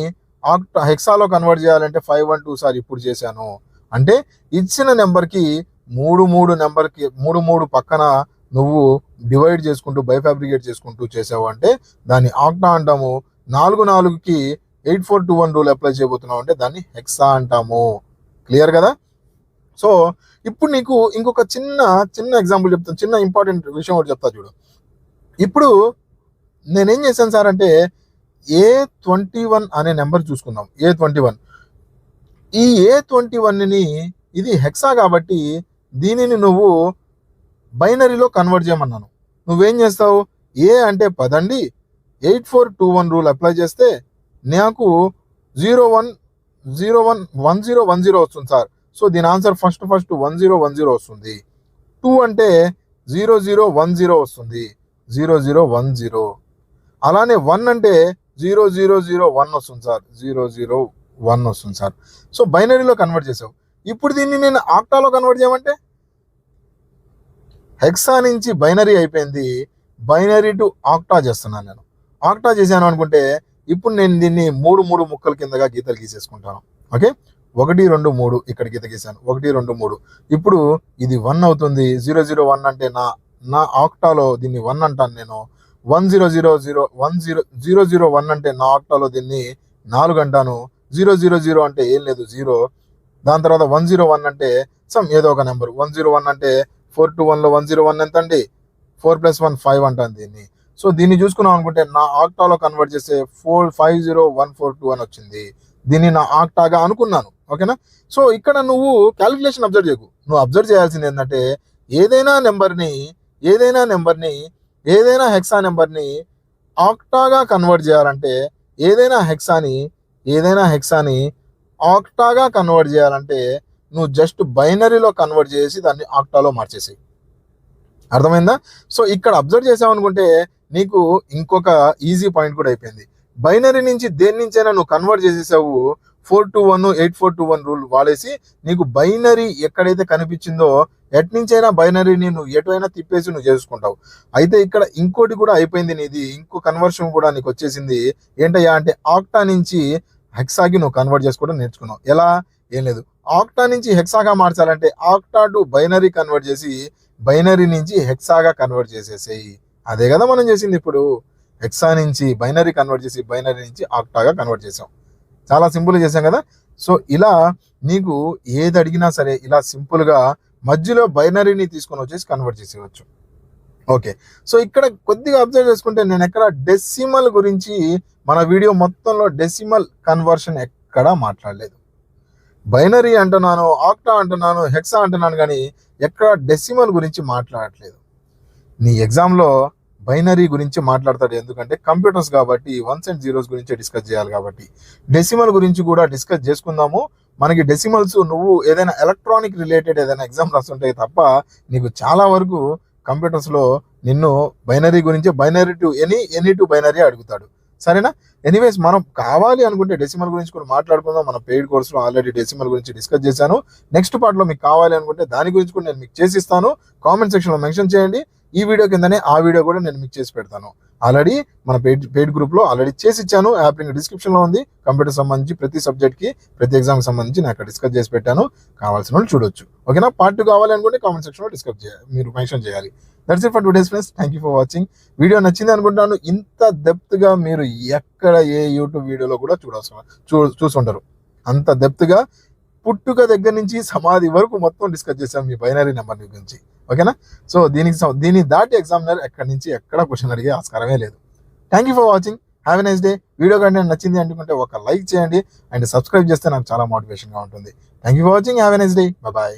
హెక్సాలో కన్వర్ట్ చేయాలంటే 512 సార్, ఇప్పుడు చేశాను. అంటే ఇచ్చిన నెంబర్కి 3 పక్కన నువ్వు డివైడ్ చేసుకుంటూ బైఫాబ్రికేట్ చేసుకుంటూ చేసావు అంటే దాన్ని ఆక్టా అంటాము. 4కి 8421 రూల్ అప్లై చేయబోతున్నావు అంటే దాన్ని హెక్సా అంటాము. క్లియర్ కదా? సో ఇప్పుడు నీకు ఇంకొక చిన్న ఎగ్జాంపుల్ చెప్తాను, చిన్న ఇంపార్టెంట్ విషయం ఒకటి చెప్తా చూడు. ఇప్పుడు నేనేం చేశాను సార్ అంటే A21 అనే నెంబర్ చూసుకుందాం. A21, ఈ A21ని ఇది హెక్సా కాబట్టి దీనిని నువ్వు బైనరీలో కన్వర్ట్ చేయమన్నాను. నువ్వేం చేస్తావు, ఏ అంటే 10 అండి, 8421 రూల్ అప్లై చేస్తే నాకు 1010 వస్తుంది సార్. సో దీని ఆన్సర్ ఫస్ట్ 1010 వస్తుంది. 2 అంటే 0010 వస్తుంది, 0010. అలానే 1 అంటే 0001 వస్తుంది సార్, 001 వస్తుంది సార్. సో బైనరీలో కన్వర్ట్ చేసావు. ఇప్పుడు దీన్ని నేను ఆక్టాలో కన్వర్ట్ చేయమంటే హెక్సా నుంచి బైనరీ అయిపోయింది, బైనరీ టు ఆక్టా చేస్తున్నాను నేను. ఆక్టా చేశాను అనుకుంటే ఇప్పుడు నేను దీన్ని మూడు ముక్కల కిందగా గీతలు గీసేసుకుంటాను. ఓకే, 1 2 3 ఇక్కడ గీత గీసాను, 1 2 3. ఇప్పుడు ఇది 1 అవుతుంది. 001 అంటే నా ఆక్టాలో దీన్ని 1 అంటాను నేను. 001 అంటే నా ఆక్టాలో దీన్ని 4 అంటాను. 000 అంటే ఏం లేదు, 0. దాని తర్వాత 101 అంటే ఏదో ఒక నెంబర్. 101 అంటే 4 to 1లో 101 ఎంత అండి? 4 + 1 5 అంటాను దీన్ని. సో దీన్ని చూసుకున్నాం అనుకుంటే నా ఆక్టాలో కన్వర్ట్ చేస్తే 450142 అని వచ్చింది. దీన్ని నా ఆక్టాగా అనుకున్నాను. ఓకేనా? సో ఇక్కడ నువ్వు క్యాలిక్యులేషన్ అబ్జర్వ్ చేయకు. నువ్వు అబ్జర్వ్ చేయాల్సింది ఏంటంటే ఏదైనా హెక్సా నెంబర్ని ఆక్టాగా కన్వర్ట్ చేయాలంటే, ఏదైనా హెక్సాని ఆక్టాగా కన్వర్ట్ చేయాలంటే నువ్వు జస్ట్ బైనరీలో కన్వర్ట్ చేసి దాన్ని ఆక్టాలో మార్చేసేయి. అర్థమైందా? సో ఇక్కడ అబ్జర్వ్ చేసావనుకుంటే నీకు ఇంకొక ఈజీ పాయింట్ కూడా అయిపోయింది. బైనరీ నుంచి దేని నుంచైనా నువ్వు కన్వర్ట్ చేసేసావు. 421 8421 రూల్ వాడేసి నీకు బైనరీ ఎక్కడైతే కనిపించిందో ఎట్నుంచైనా బైనరీని నువ్వు ఎటువైనా తిప్పేసి నువ్వు చేసుకుంటావు. అయితే ఇక్కడ ఇంకోటి కూడా అయిపోయింది నీది, ఇంకో కన్వర్షన్ కూడా నీకు వచ్చేసింది. ఏంటయ్యా అంటే ఆక్టా నుంచి హెక్సాకి నువ్వు కన్వర్ట్ చేసుకోవడం నేర్చుకున్నావు. ఎలా? ఏం లేదు, ఆక్టా నుంచి హెక్సాగా మార్చాలంటే ఆక్టా టు బైనరీ కన్వర్ట్ చేసి బైనరీ నుంచి హెక్సాగా కన్వర్ట్ చేసేసేయి. అదే కదా మనం చేసింది. ఇప్పుడు హెక్సా నుంచి బైనరీ కన్వర్ట్ చేసి బైనరీ నుంచి ఆక్టాగా కన్వర్ట్ చేసాం. చాలా సింపుల్గా చేసాం కదా. సో ఇలా నీకు ఏది అడిగినా సరే ఇలా సింపుల్గా మధ్యలో బైనరీని తీసుకొని వచ్చేసి కన్వర్ట్ చేసేయచ్చు. ఓకే, సో ఇక్కడ కొద్దిగా అబ్జర్వ్ చేసుకుంటే నేను ఎక్కడ డెసిమల్ గురించి మన వీడియో మొత్తంలో డెసిమల్ కన్వర్షన్ ఎక్కడా మాట్లాడలేదు. బైనరీ అంటున్నాను, ఆక్టా అంటున్నాను, హెక్సా అంటున్నాను, కానీ ఎక్కడ డెసిమల్ గురించి మాట్లాడట్లేదు. నీ ఎగ్జామ్లో బైనరీ గురించి మాట్లాడతాడు, ఎందుకంటే కంప్యూటర్స్ కాబట్టి 1s and 0s గురించి డిస్కస్ చేయాలి కాబట్టి. డెసిమల్ గురించి కూడా డిస్కస్ చేసుకుందాము. మనకి డెసిమల్స్ నువ్వు ఏదైనా ఎలక్ట్రానిక్ రిలేటెడ్ ఏదైనా ఎగ్జామ్ రాస్తుంటాయి తప్ప నీకు చాలా వరకు కంప్యూటర్స్లో నిన్ను బైనరీ గురించి binary to any to binary అడుగుతాడు. సరేనా? ఎనీవేస్ మనం కావాలి అనుకుంటే డెసిమల్ గురించి కూడా మాట్లాడుకుందాం. మన పెయిడ్ కోర్సులో ఆల్రెడీ డెసిమల్ గురించి డిస్కస్ చేశాను. నెక్స్ట్ పార్ట్లో మీకు కావాలి అనుకుంటే దాని గురించి కూడా నేను మీకు చేసిస్తాను. కామెంట్ సెక్షన్లో మెన్షన్ చేయండి. ఈ వీడియో కిందనే ఆ వీడియో కూడా నేను మీకు చేసి పెడతాను. ఆల్రెడీ మన పెయిడ్ గ్రూప్లో ఆల్రెడీ చేసి ఇచ్చాను. యాప్ లింక్ డిస్క్రిప్షన్లో ఉంది. కంప్యూటర్ సంబంధించి ప్రతి సబ్జెక్ట్కి ప్రతి ఎగ్జామ్కి సంబంధించి నేను అక్కడ డిస్కస్ చేసి పెట్టాను. కావాల్సిన వాళ్ళు చూడొచ్చు. ఓకేనా? పార్ట్ 2 కావాలి అనుకుంటే కామెంట్ సెక్షన్లో డిస్కస్ చేయాలి, మీరు మెన్షన్ చేయాలి. That's it for today's friends. Thank you for watching. Video నచ్చింది అనుకుంటాను. ఇంత డెప్త్గా మీరు ఎక్కడ ఏ యూట్యూబ్ వీడియోలో కూడా చూసుంటారు. అంత డెప్త్గా పుట్టుక దగ్గర నుంచి సమాధి వరకు మొత్తం డిస్కస్ చేసాం మీ బైనరీ నెంబర్ గురించి. ఓకేనా? సో దీన్ని దాటి ఎగ్జామినర్ ఎక్కడి నుంచి ఎక్కడ క్వశ్చన్ అడిగే ఆస్కారమే లేదు. Thank you for watching. Have a nice day. Video content నచ్చింది అనుకుంటే ఒక లైక్ చేయండి అండ్ సబ్స్క్రైబ్ చేస్తే నాకు చాలా మోటివేషన్గా ఉంటుంది. Thank you for watching. Have a nice day. Bye.